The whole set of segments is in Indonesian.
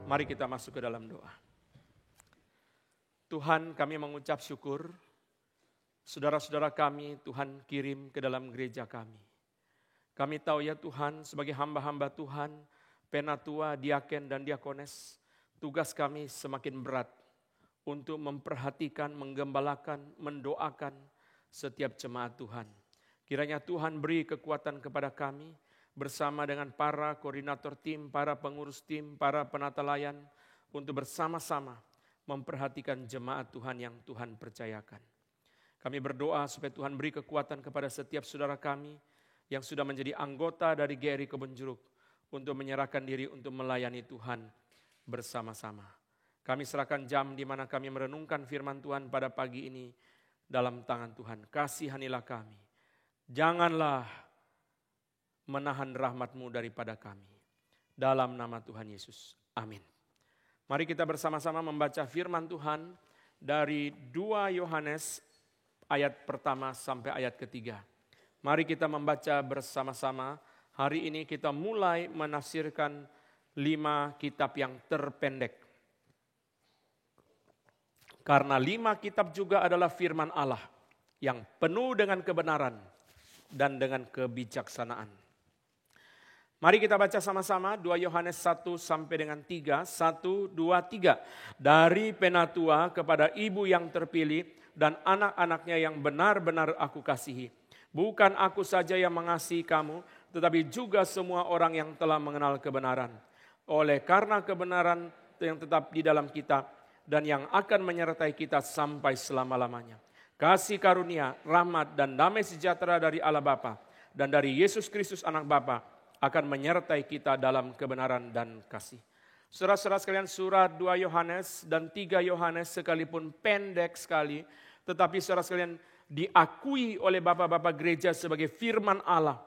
Mari kita masuk ke dalam doa. Tuhan, kami mengucap syukur, saudara-saudara kami Tuhan kirim ke dalam gereja kami. Kami tahu ya Tuhan, sebagai hamba-hamba Tuhan, penatua, diaken dan diakones, tugas kami semakin berat untuk memperhatikan, menggembalakan, mendoakan setiap jemaat Tuhan. Kiranya Tuhan beri kekuatan kepada kami, bersama dengan para koordinator tim, para pengurus tim, para penata layan, untuk bersama-sama memperhatikan jemaat Tuhan yang Tuhan percayakan. Kami berdoa supaya Tuhan beri kekuatan kepada setiap saudara kami yang sudah menjadi anggota dari GRI Kebonjeruk untuk menyerahkan diri untuk melayani Tuhan bersama-sama. Kami serahkan jam di mana kami merenungkan firman Tuhan pada pagi ini dalam tangan Tuhan. Kasihanilah kami. Janganlah menahan rahmat-Mu daripada kami. Dalam nama Tuhan Yesus. Amin. Mari kita bersama-sama membaca firman Tuhan dari 2 Yohanes ayat pertama sampai ayat ketiga. Mari kita membaca bersama-sama. Hari ini kita mulai menafsirkan 5 kitab yang terpendek. Karena 5 kitab juga adalah firman Allah yang penuh dengan kebenaran dan dengan kebijaksanaan. Mari kita baca sama-sama 2 Yohanes 1 sampai dengan 3. 1, 2, 3. Dari penatua kepada ibu yang terpilih dan anak-anaknya yang benar-benar aku kasihi. Bukan aku saja yang mengasihi kamu, tetapi juga semua orang yang telah mengenal kebenaran. Oleh karena kebenaran yang tetap di dalam kitab dan yang akan menyertai kita sampai selama-lamanya. Kasih karunia, rahmat dan damai sejahtera dari Allah Bapa dan dari Yesus Kristus anak Bapa akan menyertai kita dalam kebenaran dan kasih. Saudara-saudara sekalian, surat 2 Yohanes dan 3 Yohanes sekalipun pendek sekali, tetapi saudara sekalian diakui oleh bapak-bapak gereja sebagai firman Allah.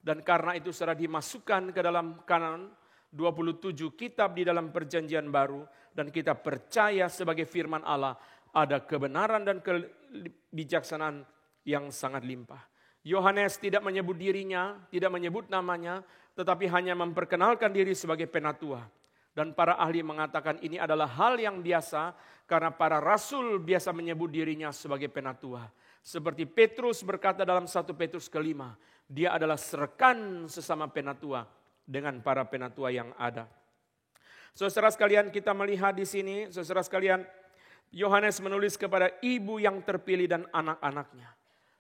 Dan karena itu saudara dimasukkan ke dalam kanon 27 kitab di dalam perjanjian baru, dan kita percaya sebagai firman Allah ada kebenaran dan kebijaksanaan yang sangat limpah. Yohanes tidak menyebut dirinya, tidak menyebut namanya, tetapi hanya memperkenalkan diri sebagai penatua. Dan para ahli mengatakan ini adalah hal yang biasa karena para rasul biasa menyebut dirinya sebagai penatua. Seperti Petrus berkata dalam 1 Petrus ke-5, dia adalah rekan sesama penatua dengan para penatua yang ada. Saudara sekalian, kita melihat di sini, saudara sekalian, Yohanes menulis kepada ibu yang terpilih dan anak-anaknya.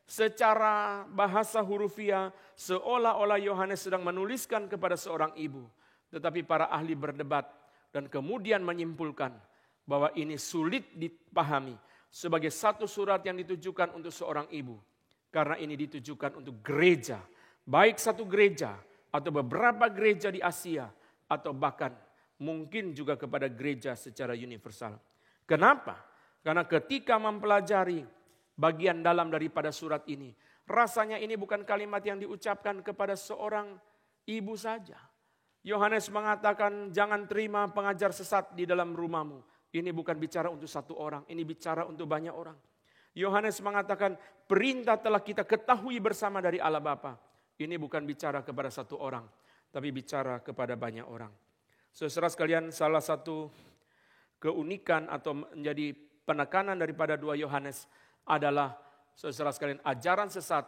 Secara bahasa hurufiah, seolah-olah Yohanes sedang menuliskan kepada seorang ibu. Tetapi para ahli berdebat dan kemudian menyimpulkan bahwa ini sulit dipahami sebagai satu surat yang ditujukan untuk seorang ibu. Karena ini ditujukan untuk gereja, baik satu gereja atau beberapa gereja di Asia, atau bahkan mungkin juga kepada gereja secara universal. Kenapa? Karena ketika mempelajari bagian dalam daripada surat ini, rasanya ini bukan kalimat yang diucapkan kepada seorang ibu saja. Yohanes mengatakan jangan terima pengajar sesat di dalam rumahmu. Ini bukan bicara untuk satu orang, ini bicara untuk banyak orang. Yohanes mengatakan perintah telah kita ketahui bersama dari Allah Bapa. Ini bukan bicara kepada satu orang, tapi bicara kepada banyak orang. Saudara sekalian, salah satu keunikan atau menjadi penekanan daripada 2 Yohanes adalah saudara sekalian ajaran sesat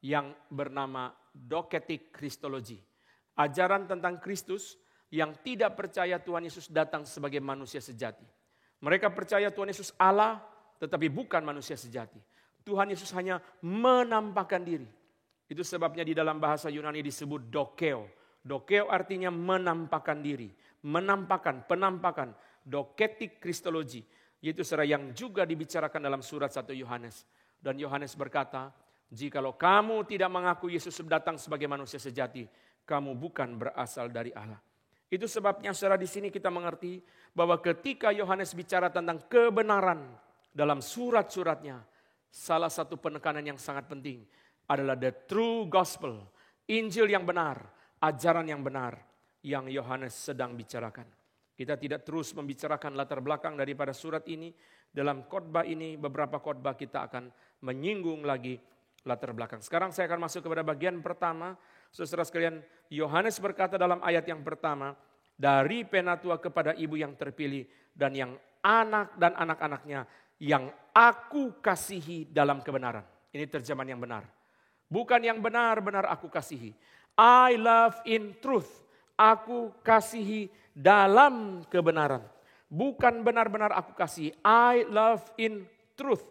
yang bernama doketik kristologi. Ajaran tentang Kristus yang tidak percaya Tuhan Yesus datang sebagai manusia sejati. Mereka percaya Tuhan Yesus Allah tetapi bukan manusia sejati. Tuhan Yesus hanya menampakkan diri. Itu sebabnya di dalam bahasa Yunani disebut dokeo. Dokeo artinya menampakkan diri. Menampakkan, penampakan. Doketik kristologi. Yaitu yang juga dibicarakan dalam surat 1 Yohanes. Dan Yohanes berkata, jikalau kamu tidak mengaku Yesus datang sebagai manusia sejati, kamu bukan berasal dari Allah. Itu sebabnya saudara di sini kita mengerti bahwa ketika Yohanes bicara tentang kebenaran dalam surat-suratnya, salah satu penekanan yang sangat penting adalah the true gospel, Injil yang benar, ajaran yang benar yang Yohanes sedang bicarakan. Kita tidak terus membicarakan latar belakang daripada surat ini. Dalam khotbah ini, beberapa khotbah kita akan menyinggung lagi latar belakang. Sekarang saya akan masuk kepada bagian pertama. Saudara sekalian, Yohanes berkata dalam ayat yang pertama, dari penatua kepada ibu yang terpilih dan yang anak dan anak-anaknya yang aku kasihi dalam kebenaran. Ini terjemahan yang benar. Bukan yang benar-benar aku kasihi. I love in truth. Aku kasihi dalam kebenaran. Bukan benar-benar aku kasihi. I love in truth.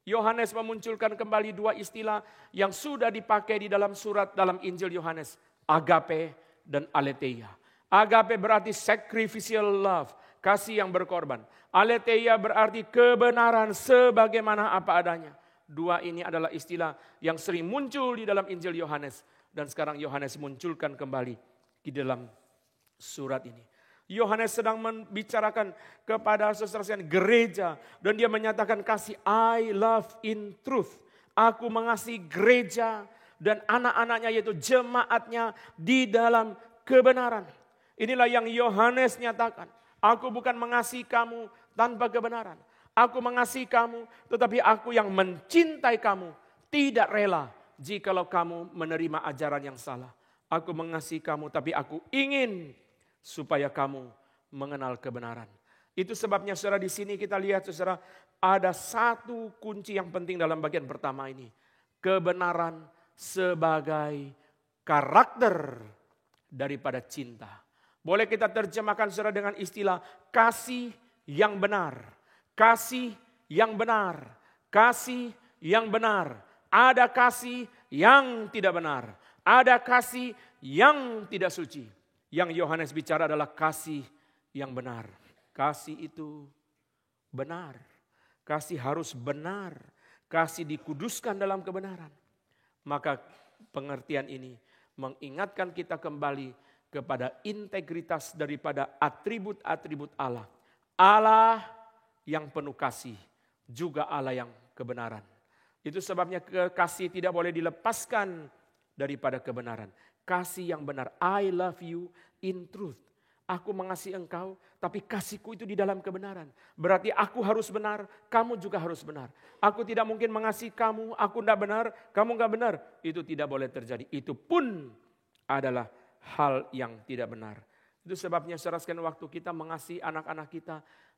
Yohanes memunculkan kembali dua istilah yang sudah dipakai di dalam surat dalam Injil Yohanes. Agape dan aletheia. Agape berarti sacrificial love, kasih yang berkorban. Aletheia berarti kebenaran sebagaimana apa adanya. Dua ini adalah istilah yang sering muncul di dalam Injil Yohanes. Dan sekarang Yohanes munculkan kembali di dalam surat ini. Yohanes sedang membicarakan kepada saudara-saudara gereja. Dan dia menyatakan kasih I love in truth. Aku mengasihi gereja dan anak-anaknya yaitu jemaatnya di dalam kebenaran. Inilah yang Yohanes nyatakan. Aku bukan mengasihi kamu tanpa kebenaran. Aku mengasihi kamu tetapi aku yang mencintai kamu tidak rela jikalau kamu menerima ajaran yang salah. Aku mengasihi kamu tapi aku ingin supaya kamu mengenal kebenaran. Itu sebabnya saudara di sini kita lihat saudara ada satu kunci yang penting dalam bagian pertama ini. Kebenaran sebagai karakter daripada cinta. Boleh kita terjemahkan saudara dengan istilah kasih yang benar. Kasih yang benar. Kasih yang benar. Ada kasih yang tidak benar. Ada kasih yang tidak suci. Yang Yohanes bicara adalah kasih yang benar. Kasih itu benar. Kasih harus benar. Kasih dikuduskan dalam kebenaran. Maka pengertian ini mengingatkan kita kembali kepada integritas daripada atribut-atribut Allah. Allah yang penuh kasih, juga Allah yang kebenaran. Itu sebabnya kasih tidak boleh dilepaskan daripada kebenaran. Kasih yang benar. I love you in truth. Aku mengasihi engkau, tapi kasihku itu di dalam kebenaran. Berarti aku harus benar, kamu juga harus benar. Aku tidak mungkin mengasihi kamu, aku tidak benar, kamu tidak benar. Itu tidak boleh terjadi. Itu pun adalah hal yang tidak benar. Itu sebabnya saudara sekalian waktu kita mengasihi anak-anak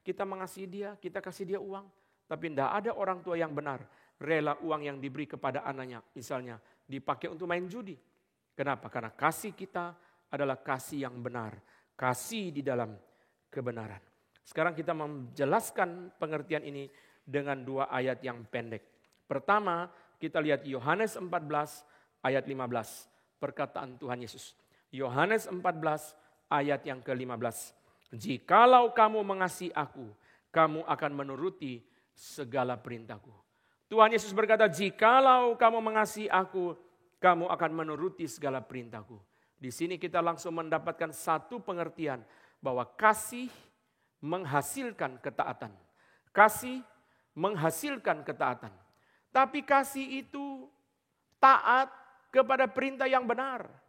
kita mengasihi dia, kita kasih dia uang. Tapi tidak ada orang tua yang benar, rela uang yang diberi kepada anaknya, misalnya dipakai untuk main judi. Kenapa? Karena kasih kita adalah kasih yang benar. Kasih di dalam kebenaran. Sekarang kita menjelaskan pengertian ini dengan dua ayat yang pendek. Pertama, kita lihat Yohanes 14 ayat 15. Perkataan Tuhan Yesus. Yohanes 14 ayat yang ke-15. Jikalau kamu mengasihi aku, kamu akan menuruti segala perintahku. Tuhan Yesus berkata, jikalau kamu mengasihi aku, kamu akan menuruti segala perintahku. Di sini kita langsung mendapatkan satu pengertian bahwa kasih menghasilkan ketaatan. Kasih menghasilkan ketaatan. Tapi kasih itu taat kepada perintah yang benar.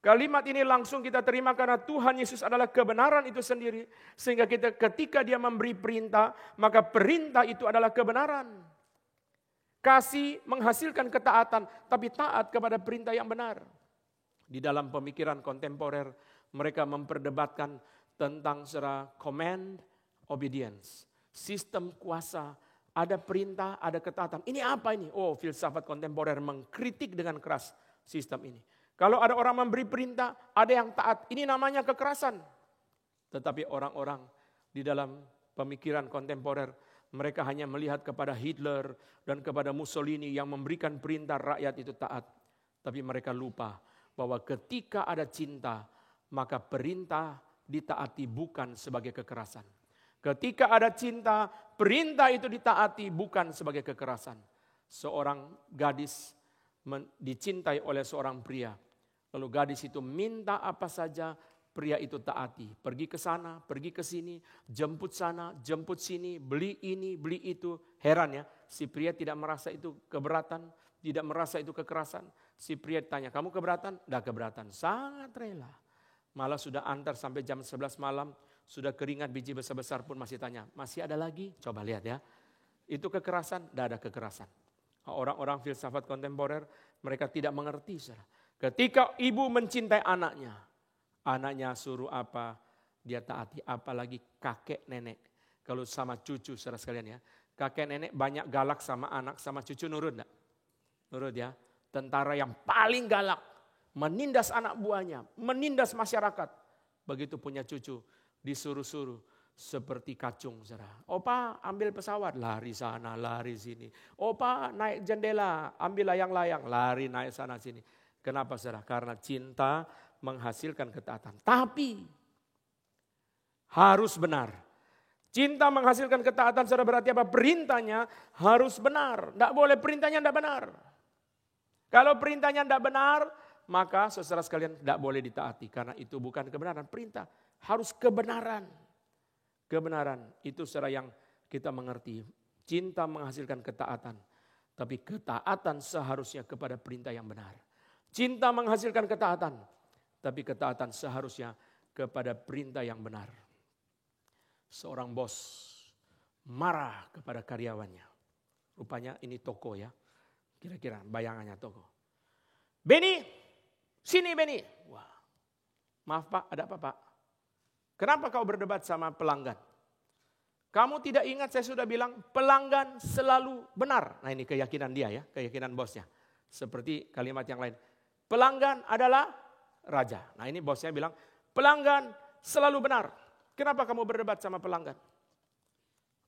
Kalimat ini langsung kita terima karena Tuhan Yesus adalah kebenaran itu sendiri. Sehingga kita ketika dia memberi perintah, maka perintah itu adalah kebenaran. Kasih menghasilkan ketaatan, tapi taat kepada perintah yang benar. Di dalam pemikiran kontemporer, mereka memperdebatkan tentang secara command, obedience. Sistem kuasa, ada perintah, ada ketaatan. Ini apa ini? Oh, filsafat kontemporer mengkritik dengan keras sistem ini. Kalau ada orang memberi perintah, ada yang taat. Ini namanya kekerasan. Tetapi orang-orang di dalam pemikiran kontemporer, mereka hanya melihat kepada Hitler dan kepada Mussolini yang memberikan perintah rakyat itu taat. Tapi mereka lupa bahwa ketika ada cinta, maka perintah ditaati bukan sebagai kekerasan. Ketika ada cinta, perintah itu ditaati bukan sebagai kekerasan. Seorang gadis dicintai oleh seorang pria. Lalu gadis itu minta apa saja, pria itu taati. Pergi ke sana, pergi ke sini, jemput sana, jemput sini, beli ini, beli itu. Heran ya, si pria tidak merasa itu keberatan, tidak merasa itu kekerasan. Si pria tanya, kamu keberatan? Tidak keberatan, sangat rela. Malah sudah antar sampai jam 11 malam, sudah keringat biji besar-besar pun masih tanya, masih ada lagi? Coba lihat ya. Itu kekerasan? Tidak ada kekerasan. Orang-orang filsafat kontemporer, mereka tidak mengerti. Ketika ibu mencintai anaknya, anaknya suruh apa, dia taati. Apalagi kakek nenek. Kalau sama cucu saudara sekalian ya. Kakek nenek banyak galak sama anak sama cucu, nurut enggak? Nurut ya. Tentara yang paling galak. Menindas anak buahnya. Menindas masyarakat. Begitu punya cucu. Disuruh-suruh. Seperti kacung, saudara. Opa ambil pesawat, lari sana, lari sini. Opa naik jendela, ambil layang-layang, lari naik sana sini. Kenapa, saudara? Karena cinta menghasilkan ketaatan. Tapi harus benar. Cinta menghasilkan ketaatan, saudara, berarti apa? Perintahnya harus benar. Tidak boleh perintahnya tidak benar. Kalau perintahnya tidak benar, maka saudara sekalian tidak boleh ditaati. Karena itu bukan kebenaran. Perintah harus kebenaran. Kebenaran itu saudara yang kita mengerti. Cinta menghasilkan ketaatan. Tapi ketaatan seharusnya kepada perintah yang benar. Cinta menghasilkan ketaatan. Tapi ketaatan seharusnya kepada perintah yang benar. Seorang bos marah kepada karyawannya. Rupanya ini toko ya. Kira-kira bayangannya toko. Beni, sini Beni. Wah, maaf Pak, ada apa Pak? Kenapa kau berdebat sama pelanggan? Kamu tidak ingat saya sudah bilang pelanggan selalu benar. Nah ini keyakinan dia ya, keyakinan bosnya. Seperti kalimat yang lain. Pelanggan adalah raja. Nah ini bosnya bilang pelanggan selalu benar. Kenapa kamu berdebat sama pelanggan?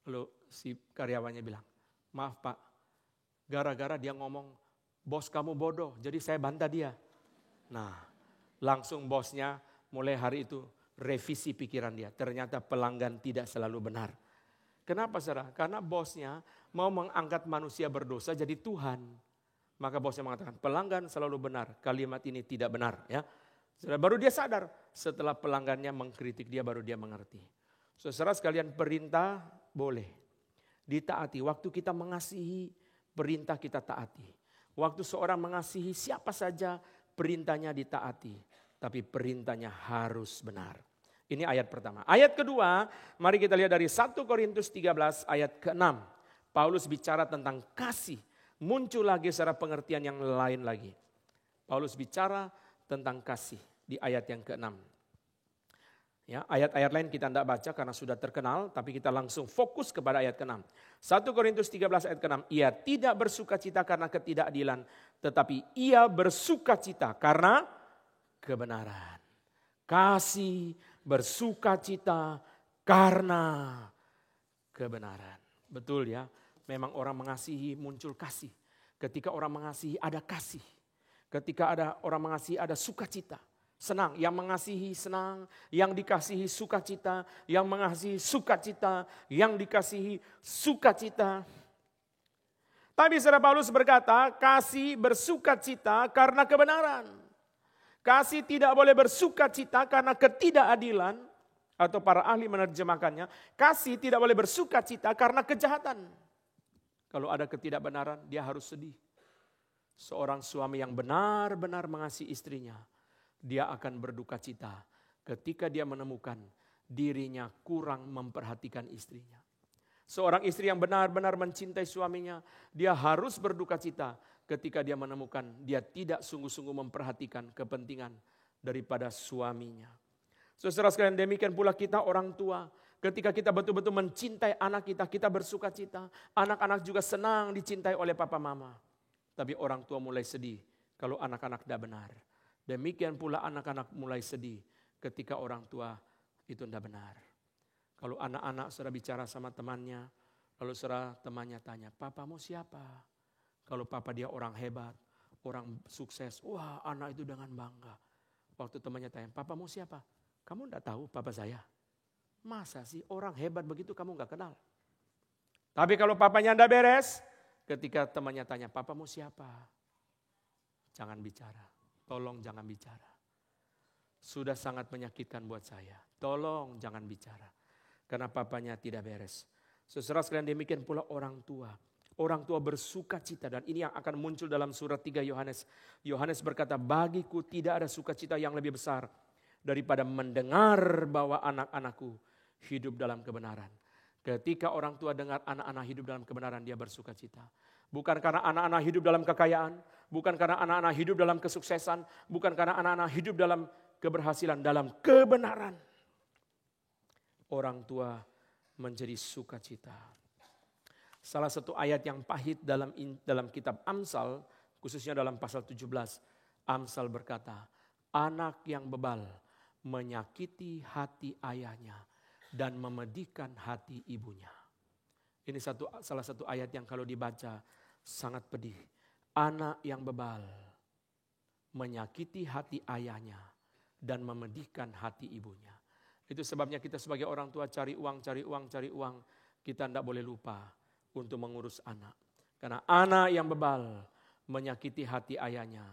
Lalu si karyawannya bilang, maaf Pak, gara-gara dia ngomong bos kamu bodoh, jadi saya bantah dia. Nah langsung bosnya mulai hari itu revisi pikiran dia. Ternyata pelanggan tidak selalu benar. Kenapa saudara? Karena bosnya mau mengangkat manusia berdosa jadi Tuhan. Maka bosnya mengatakan pelanggan selalu benar. Kalimat ini tidak benar. Ya, saudara, baru dia sadar. Setelah pelanggannya mengkritik dia baru dia mengerti. Saudara sekalian, perintah boleh ditaati. Waktu kita mengasihi, perintah kita taati. Waktu seorang mengasihi siapa saja, perintahnya ditaati. Tapi perintahnya harus benar. Ini ayat pertama. Ayat kedua, mari kita lihat dari 1 Korintus 13 ayat ke-6. Paulus bicara tentang kasih. Muncul lagi secara pengertian yang lain lagi. Paulus bicara tentang kasih di ayat yang ke-6. Ya, ayat-ayat lain kita tidak baca karena sudah terkenal, tapi kita langsung fokus kepada ayat ke-6. 1 Korintus 13 ayat ke-6. Ia tidak bersukacita karena ketidakadilan, tetapi ia bersukacita karena kebenaran. Kasih bersukacita karena kebenaran. Betul ya, memang orang mengasihi muncul kasih. Ketika orang mengasihi ada kasih. Ketika ada orang mengasihi ada sukacita. Senang, yang mengasihi senang, yang dikasihi sukacita, yang mengasihi sukacita, yang dikasihi sukacita. Tapi saudara Paulus berkata, kasih bersukacita karena kebenaran. Kasih tidak boleh bersukacita karena ketidakadilan, atau para ahli menerjemahkannya, kasih tidak boleh bersukacita karena kejahatan. Kalau ada ketidakbenaran, dia harus sedih. Seorang suami yang benar-benar mengasihi istrinya, dia akan berduka cita ketika dia menemukan dirinya kurang memperhatikan istrinya. Seorang istri yang benar-benar mencintai suaminya, dia harus berduka cita ketika dia menemukan dia tidak sungguh-sungguh memperhatikan kepentingan daripada suaminya. Saudara sekalian, demikian pula kita orang tua. Ketika kita betul-betul mencintai anak kita, kita bersuka cita. Anak-anak juga senang dicintai oleh papa mama. Tapi orang tua mulai sedih kalau anak-anak tidak benar. Demikian pula anak-anak mulai sedih ketika orang tua itu tidak benar. Kalau anak-anak saudara bicara sama temannya, lalu saudara temannya tanya, papamu siapa? Kalau papa dia orang hebat, orang sukses, wah anak itu dengan bangga. Waktu temannya tanya, papamu siapa? Kamu enggak tahu papa saya? Masa sih orang hebat begitu kamu enggak kenal? Tapi kalau papanya enggak beres, ketika temannya tanya, papamu siapa? Jangan bicara, tolong jangan bicara. Sudah sangat menyakitkan buat saya, tolong jangan bicara. Karena papanya tidak beres. Saudara sekalian, demikian pula orang tua. Orang tua bersuka cita, dan ini yang akan muncul dalam surat 3 Yohanes. Yohanes berkata, bagiku tidak ada sukacita yang lebih besar daripada mendengar bahwa anak-anakku hidup dalam kebenaran. Ketika orang tua dengar anak-anak hidup dalam kebenaran, dia bersuka cita. Bukan karena anak-anak hidup dalam kekayaan, bukan karena anak-anak hidup dalam kesuksesan, bukan karena anak-anak hidup dalam keberhasilan, dalam kebenaran. orang tua menjadi sukacita. Salah satu ayat yang pahit dalam kitab Amsal, khususnya dalam pasal 17, Amsal berkata, anak yang bebal menyakiti hati ayahnya dan memedihkan hati ibunya. Ini salah satu ayat yang kalau dibaca sangat pedih. Anak yang bebal menyakiti hati ayahnya dan memedihkan hati ibunya. Itu sebabnya kita sebagai orang tua cari uang. Kita tidak boleh lupa untuk mengurus anak. Karena anak yang bebal menyakiti hati ayahnya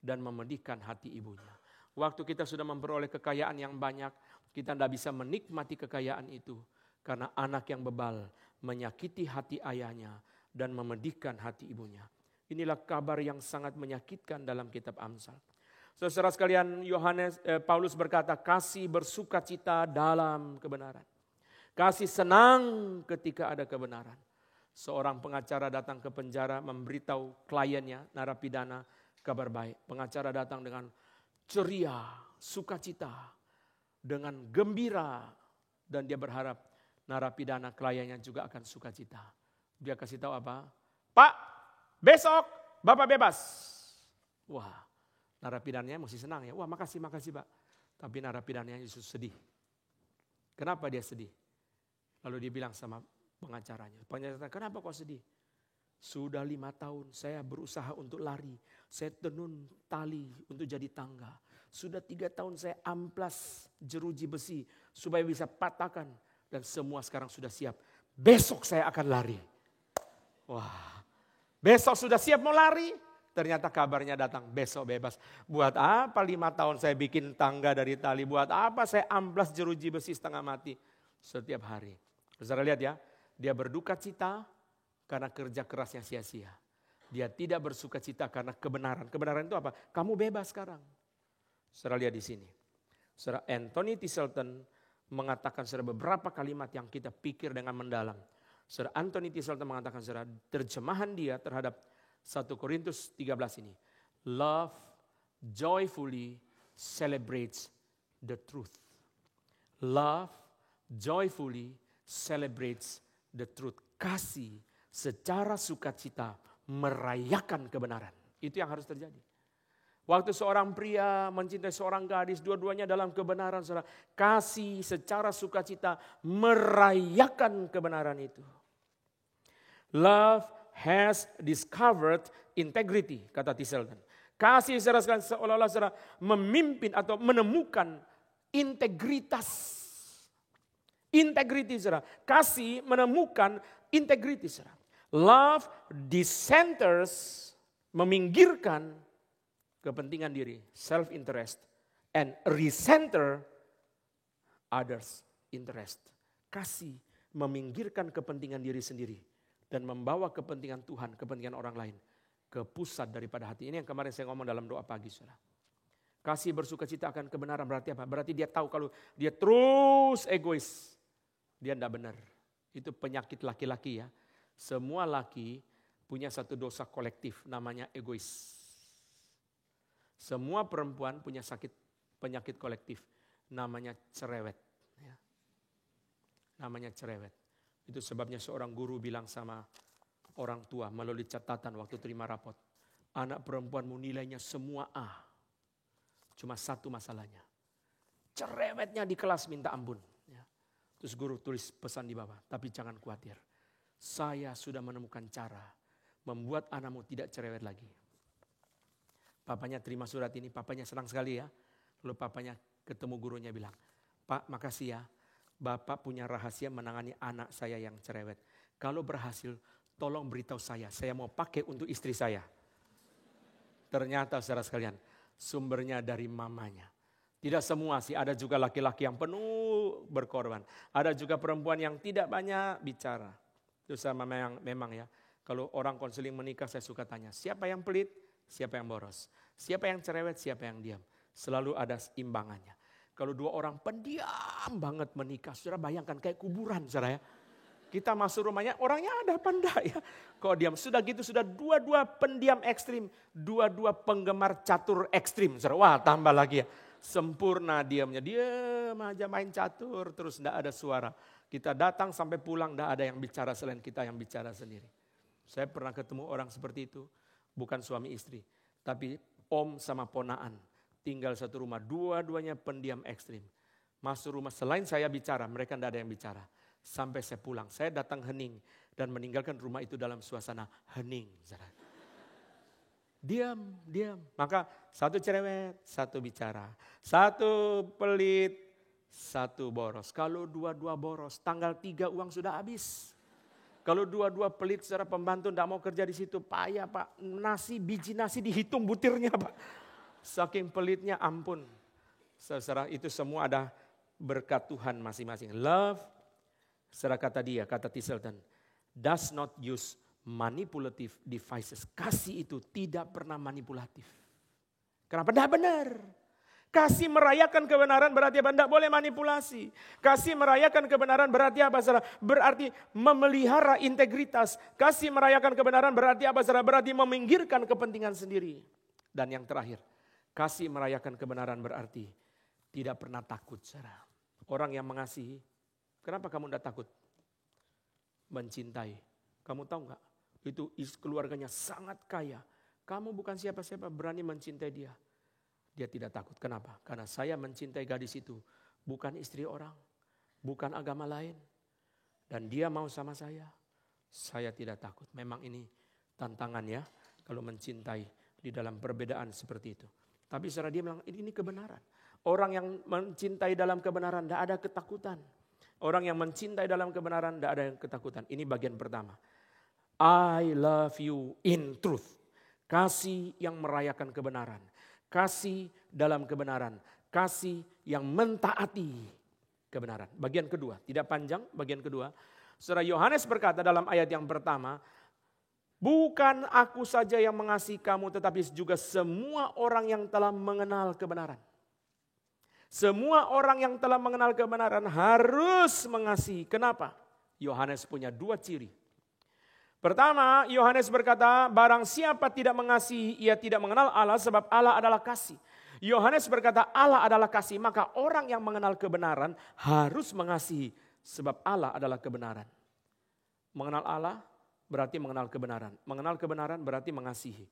dan memedihkan hati ibunya. Waktu kita sudah memperoleh kekayaan yang banyak, kita tidak bisa menikmati kekayaan itu. Karena anak yang bebal menyakiti hati ayahnya dan memedihkan hati ibunya. Inilah kabar yang sangat menyakitkan dalam kitab Amsal. Saudara sekalian, Paulus berkata, kasih bersukacita dalam kebenaran. Kasih senang ketika ada kebenaran. Seorang pengacara datang ke penjara memberitahu kliennya, narapidana, kabar baik. Pengacara datang dengan ceria, sukacita, dengan gembira. Dan dia berharap narapidana kliennya juga akan sukacita. Dia kasih tahu apa? Pak, besok Bapak bebas. Wah, narapidananya mesti senang ya. Wah, makasih Pak. Tapi narapidananya justru sedih. Kenapa dia sedih? Lalu dia bilang sama pengacaranya, kenapa kau sedih? Sudah 5 tahun saya berusaha untuk lari. Saya tenun tali untuk jadi tangga. Sudah 3 tahun saya amplas jeruji besi supaya bisa patahkan. Dan semua sekarang sudah siap. Besok saya akan lari. Wah, besok sudah siap mau lari. Ternyata kabarnya datang, besok bebas. Buat apa 5 tahun saya bikin tangga dari tali? Buat apa saya amplas jeruji besi setengah mati setiap hari? Saudara lihat ya, dia berduka cita karena kerja kerasnya sia-sia. Dia tidak bersuka cita karena kebenaran. Kebenaran itu apa? Kamu bebas sekarang. Saudara lihat di sini. Saudara Anthony T. Shelton mengatakan beberapa kalimat yang kita pikir dengan mendalam. Saudara Anthony T. Shelton mengatakan terjemahan dia terhadap 1 Korintus 13 ini. Love joyfully celebrates the truth. Love joyfully celebrates the truth. Kasih secara sukacita merayakan kebenaran. Itu yang harus terjadi. Waktu seorang pria mencintai seorang gadis, dua-duanya dalam kebenaran, saudara. Kasih secara sukacita merayakan kebenaran itu. Love has discovered integrity, kata T. Shelton. Kasih seolah-olah saudara memimpin atau menemukan integritas. Integrity, saudara. Kasih menemukan integrity, saudara. Love decenters, meminggirkan kepentingan diri, self-interest, and recenter others' interest. Kasih meminggirkan kepentingan diri sendiri dan membawa kepentingan Tuhan, kepentingan orang lain ke pusat daripada hati. Ini yang kemarin saya ngomong dalam doa pagi, saudara. Kasih bersukacita akan kebenaran berarti apa? Berarti dia tahu kalau dia terus egois, dia tidak benar. Itu penyakit laki-laki ya. Semua laki punya satu dosa kolektif namanya egois. Semua perempuan punya penyakit kolektif namanya cerewet. Ya. Namanya cerewet. Itu sebabnya seorang guru bilang sama orang tua melalui catatan waktu terima rapot. Anak perempuanmu nilainya semua A. Cuma satu masalahnya. Cerewetnya di kelas minta ampun. Ya. Terus guru tulis pesan di bawah. Tapi jangan khawatir. Saya sudah menemukan cara membuat anakmu tidak cerewet lagi. Papanya terima surat ini, papanya senang sekali ya. Lalu papanya ketemu gurunya bilang, Pak makasih ya, Bapak punya rahasia menangani anak saya yang cerewet. Kalau berhasil, tolong beritahu saya mau pakai untuk istri saya. Ternyata saudara sekalian, sumbernya dari mamanya. Tidak semua sih, ada juga laki-laki yang penuh berkorban. Ada juga perempuan yang tidak banyak bicara. Itu sama memang ya, kalau orang konseling menikah saya suka tanya, siapa yang pelit, siapa yang boros, siapa yang cerewet, siapa yang diam. Selalu ada imbangannya. Kalau dua orang pendiam banget menikah, saudara bayangkan kayak kuburan saudara ya. Kita masuk rumahnya, orangnya ada apa enggak ya. Kok diam, sudah gitu sudah dua-dua pendiam ekstrim, dua-dua penggemar catur ekstrim. Saudara. Wah tambah lagi ya. sempurna diamnya. Diam aja main catur terus tidak ada suara. Kita datang sampai pulang tidak ada yang bicara selain kita yang bicara sendiri. Saya pernah ketemu orang seperti itu. Bukan suami istri. Tapi om sama ponaan. Tinggal satu rumah. Dua-duanya pendiam ekstrim. Masuk rumah selain saya bicara. Mereka tidak ada yang bicara. Sampai saya pulang. Saya datang hening. Dan meninggalkan rumah itu dalam suasana hening. Diam. Maka satu cerewet, satu bicara. Satu pelit, satu boros. Kalau dua-dua boros, tanggal 3 uang sudah habis. Kalau dua-dua pelit, saudara pembantu tidak mau kerja di situ, payah Pak. Biji nasi dihitung butirnya Pak. Saking pelitnya ampun. Saudara itu semua ada berkat Tuhan masing-masing. Love, saudara kata Thistleton, does not use manipulative devices. Kasih itu tidak pernah manipulatif. Kenapa? Tidak benar. Kasih merayakan kebenaran berarti apa? Tidak boleh manipulasi. Kasih merayakan kebenaran berarti apa? Saudara? Berarti memelihara integritas. Kasih merayakan kebenaran berarti apa? Saudara? Berarti meminggirkan kepentingan sendiri. Dan yang terakhir, kasih merayakan kebenaran berarti tidak pernah takut. Saudara. Orang yang mengasihi, kenapa kamu tidak takut? Mencintai. Kamu tahu enggak? Itu keluarganya sangat kaya. Kamu bukan siapa-siapa berani mencintai dia. Dia tidak takut. Kenapa? Karena saya mencintai gadis itu. Bukan istri orang. Bukan agama lain. Dan dia mau sama saya. Saya tidak takut. Memang ini tantangan ya. Kalau mencintai di dalam perbedaan seperti itu. Tapi secara dia bilang ini kebenaran. Orang yang mencintai dalam kebenaran tidak ada ketakutan. Orang yang mencintai dalam kebenaran tidak ada ketakutan. Ini bagian pertama. I love you in truth. Kasih yang merayakan kebenaran. Kasih dalam kebenaran. Kasih yang mentaati kebenaran. Bagian kedua, tidak panjang, bagian kedua. Saudara Yohanes berkata dalam ayat yang pertama, bukan aku saja yang mengasihi kamu, tetapi juga semua orang yang telah mengenal kebenaran. Semua orang yang telah mengenal kebenaran harus mengasihi. Kenapa? Yohanes punya 2 ciri. Pertama, Yohanes berkata, barang siapa tidak mengasihi, ia tidak mengenal Allah sebab Allah adalah kasih. Yohanes berkata, Allah adalah kasih, maka orang yang mengenal kebenaran harus mengasihi sebab Allah adalah kebenaran. Mengenal Allah berarti mengenal kebenaran. Mengenal kebenaran berarti mengasihi.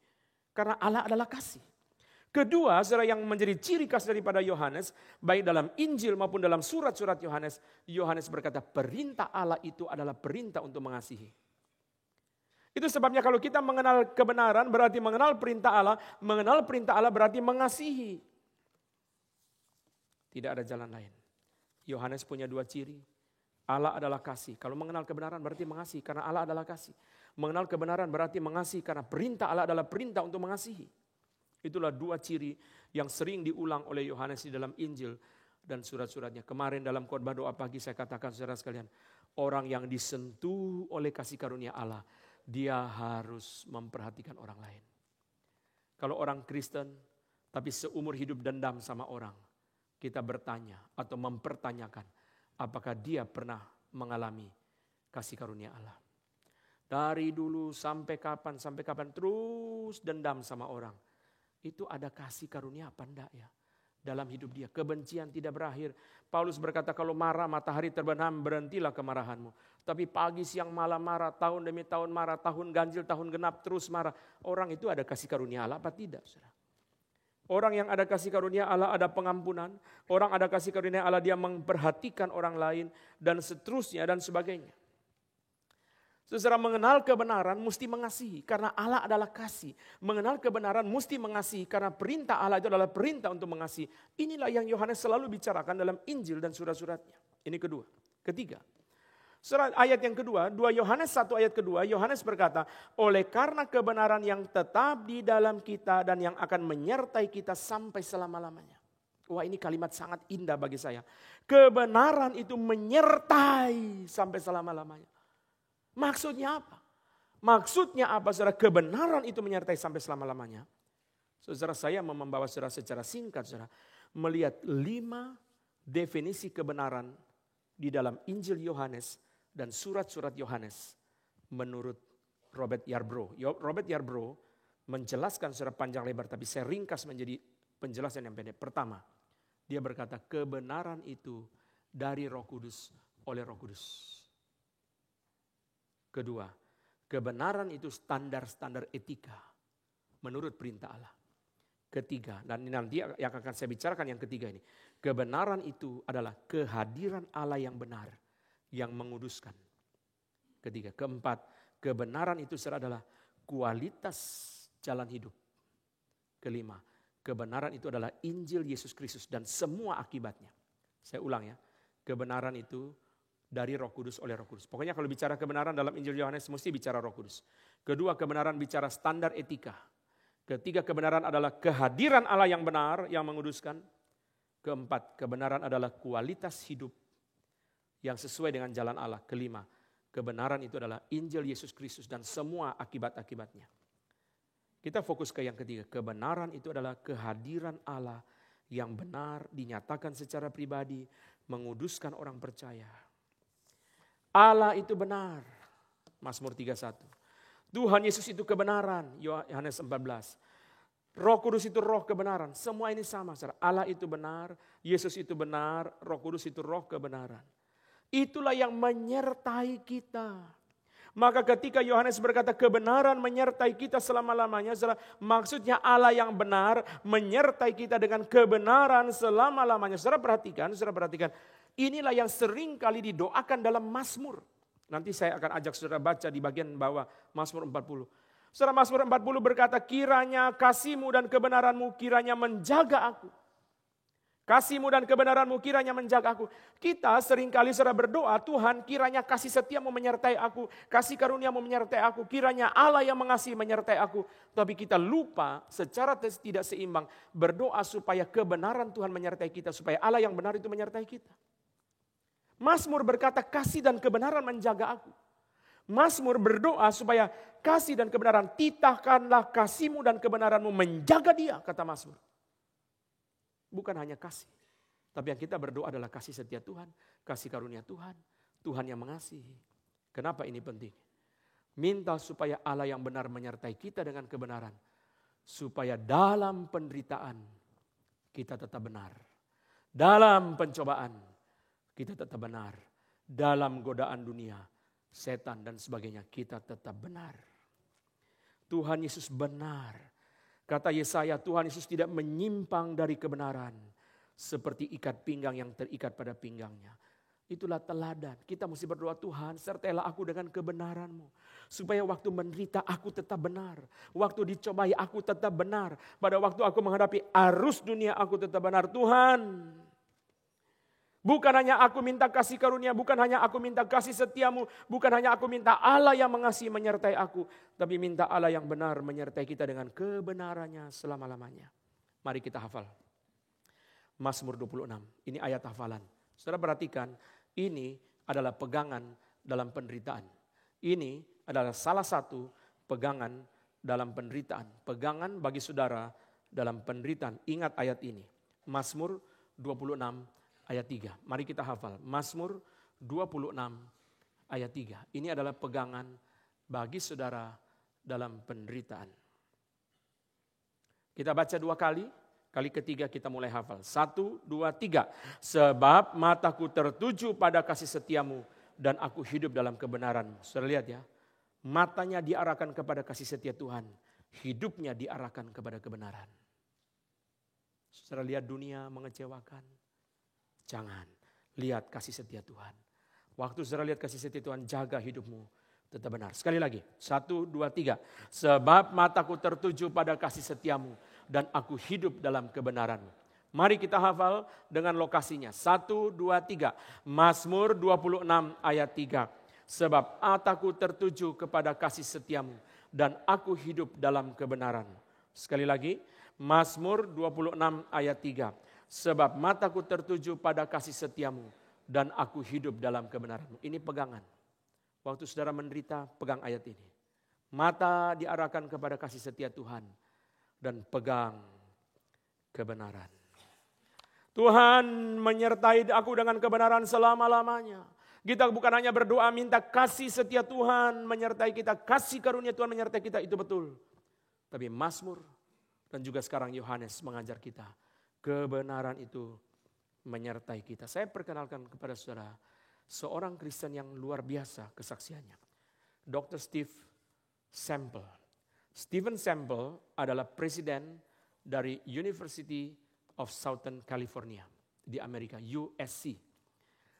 Karena Allah adalah kasih. Kedua, saudara yang menjadi ciri khas daripada Yohanes, baik dalam Injil maupun dalam surat-surat Yohanes, Yohanes berkata, perintah Allah itu adalah perintah untuk mengasihi. Itu sebabnya kalau kita mengenal kebenaran berarti mengenal perintah Allah. Mengenal perintah Allah berarti mengasihi. Tidak ada jalan lain. Yohanes punya 2 ciri. Allah adalah kasih. Kalau mengenal kebenaran berarti mengasihi karena Allah adalah kasih. Mengenal kebenaran berarti mengasihi karena perintah Allah adalah perintah untuk mengasihi. Itulah 2 ciri yang sering diulang oleh Yohanes di dalam Injil dan surat-suratnya. Kemarin dalam khotbah doa pagi saya katakan saudara sekalian. Orang yang disentuh oleh kasih karunia Allah. Dia harus memperhatikan orang lain. Kalau orang Kristen, tapi seumur hidup dendam sama orang, kita bertanya atau mempertanyakan, apakah dia pernah mengalami kasih karunia Allah. Dari dulu sampai kapan terus dendam sama orang. Itu ada kasih karunia apa enggak ya? Dalam hidup dia, kebencian tidak berakhir. Paulus berkata kalau marah matahari terbenam, berhentilah kemarahanmu. Tapi pagi siang malam marah, tahun demi tahun marah, tahun ganjil, tahun genap terus marah. Orang itu ada kasih karunia Allah apa tidak? Saudara? Orang yang ada kasih karunia Allah ada pengampunan. Orang ada kasih karunia Allah dia memperhatikan orang lain dan seterusnya dan sebagainya. Saudara mengenal kebenaran mesti mengasihi karena Allah adalah kasih. Mengenal kebenaran mesti mengasihi karena perintah Allah itu adalah perintah untuk mengasihi. Inilah yang Yohanes selalu bicarakan dalam Injil dan surat-suratnya. Ini kedua. Ketiga. Surat ayat yang kedua, 2 Yohanes 1 ayat kedua, Yohanes berkata, oleh karena kebenaran yang tetap di dalam kita dan yang akan menyertai kita sampai selama-lamanya. Wah ini kalimat sangat indah bagi saya. Kebenaran itu menyertai sampai selama-lamanya. Maksudnya apa? Maksudnya apa saudara? Kebenaran itu menyertai sampai selama-lamanya. Saudara saya mau membawa saudara secara singkat saudara. Melihat 5 definisi kebenaran di dalam Injil Yohanes dan surat-surat Yohanes menurut Robert Yarbrough. Robert Yarbrough menjelaskan secara panjang lebar tapi saya ringkas menjadi penjelasan yang pendek. Pertama, Dia berkata kebenaran itu dari Roh Kudus oleh Roh Kudus. Kedua, kebenaran itu standar-standar etika menurut perintah Allah. Ketiga, dan ini nanti yang akan saya bicarakan yang ketiga ini. Kebenaran itu adalah kehadiran Allah yang benar, yang menguduskan. Ketiga, keempat, kebenaran itu adalah kualitas jalan hidup. Kelima, kebenaran itu adalah Injil Yesus Kristus dan semua akibatnya. Saya ulang ya, kebenaran itu dari Roh Kudus oleh Roh Kudus. Pokoknya kalau bicara kebenaran dalam Injil Yohanes mesti bicara Roh Kudus. Kedua, kebenaran bicara standar etika. Ketiga, kebenaran adalah kehadiran Allah yang benar yang menguduskan. Keempat, kebenaran adalah kualitas hidup yang sesuai dengan jalan Allah. Kelima, kebenaran itu adalah Injil Yesus Kristus dan semua akibat-akibatnya. Kita fokus ke yang ketiga, kebenaran itu adalah kehadiran Allah yang benar dinyatakan secara pribadi, menguduskan orang percaya. Allah itu benar, Mazmur 31. Tuhan Yesus itu kebenaran, Yohanes 14. Roh Kudus itu roh kebenaran, semua ini sama. Allah itu benar, Yesus itu benar, Roh Kudus itu roh kebenaran. Itulah yang menyertai kita. Maka ketika Yohanes berkata kebenaran menyertai kita selama-lamanya, maksudnya Allah yang benar menyertai kita dengan kebenaran selama-lamanya. Saudara perhatikan. Inilah yang sering kali didoakan dalam Mazmur. Nanti saya akan ajak saudara baca di bagian bawah Mazmur 40. Saudara, Mazmur 40 berkata, kiranya kasih-Mu dan kebenaran-Mu kiranya menjaga aku. Kasih-Mu dan kebenaran-Mu kiranya menjaga aku. Kita seringkali saudara berdoa, Tuhan kiranya kasih setia-Mu menyertai aku. Kasih karunia-Mu menyertai aku. Kiranya Allah yang mengasihi menyertai aku. Tapi kita lupa secara tidak seimbang berdoa supaya kebenaran Tuhan menyertai kita. Supaya Allah yang benar itu menyertai kita. Mazmur berkata kasih dan kebenaran menjaga aku. Mazmur berdoa supaya kasih dan kebenaran, titahkanlah kasih-Mu dan kebenaran-Mu menjaga dia, kata Mazmur. Bukan hanya kasih, tapi yang kita berdoa adalah kasih setia Tuhan, kasih karunia Tuhan, Tuhan yang mengasihi. Kenapa ini penting? Minta supaya Allah yang benar menyertai kita dengan kebenaran, supaya dalam penderitaan kita tetap benar. Dalam pencobaan kita tetap benar. Dalam godaan dunia, setan dan sebagainya, kita tetap benar. Tuhan Yesus benar. Kata Yesaya, Tuhan Yesus tidak menyimpang dari kebenaran. Seperti ikat pinggang yang terikat pada pinggangnya. Itulah teladan. Kita mesti berdoa, Tuhan sertailah aku dengan kebenaran-Mu. Supaya waktu menderita aku tetap benar. Waktu dicobai aku tetap benar. Pada waktu aku menghadapi arus dunia aku tetap benar. Tuhan, bukan hanya aku minta kasih karunia, bukan hanya aku minta kasih setia-Mu, bukan hanya aku minta Allah yang mengasihi menyertai aku, tapi minta Allah yang benar menyertai kita dengan kebenarannya selama-lamanya. Mari kita hafal. Mazmur 26, ini ayat hafalan. Saudara perhatikan, ini adalah pegangan dalam penderitaan. Ini adalah salah satu pegangan dalam penderitaan. Pegangan bagi saudara dalam penderitaan. Ingat ayat ini, Mazmur 26 ayat 3. Mari kita hafal. Mazmur 26 ayat 3. Ini adalah pegangan bagi saudara dalam penderitaan. Kita baca 2 kali. Kali ketiga kita mulai hafal. 1, 2, 3. Sebab mataku tertuju pada kasih setia-Mu dan aku hidup dalam kebenaran-Mu. Saudara lihat ya. Matanya diarahkan kepada kasih setia Tuhan. Hidupnya diarahkan kepada kebenaran. Saudara lihat dunia mengecewakan. Jangan, lihat kasih setia Tuhan. Waktu saudara lihat kasih setia Tuhan, jaga hidupmu tetap benar. Sekali lagi, 1, 2, 3. Sebab mataku tertuju pada kasih setia-Mu dan aku hidup dalam kebenaran-Mu. Mari kita hafal dengan lokasinya. 1, 2, 3. Mazmur 26 ayat 3. Sebab mataku tertuju kepada kasih setia-Mu dan aku hidup dalam kebenaran-Mu. Sekali lagi, Mazmur 26 ayat 3. Sebab mataku tertuju pada kasih setia-Mu dan aku hidup dalam kebenaran-Mu. Ini pegangan. Waktu saudara menderita, pegang ayat ini. Mata diarahkan kepada kasih setia Tuhan dan pegang kebenaran. Tuhan menyertai aku dengan kebenaran selama-lamanya. Kita bukan hanya berdoa minta kasih setia Tuhan menyertai kita, kasih karunia Tuhan menyertai kita, itu betul. Tapi Mazmur dan juga sekarang Yohanes mengajar kita, kebenaran itu menyertai kita. Saya perkenalkan kepada saudara seorang Kristen yang luar biasa kesaksiannya. Dr. Steve Semple. Stephen Semple adalah presiden dari University of Southern California di Amerika, USC.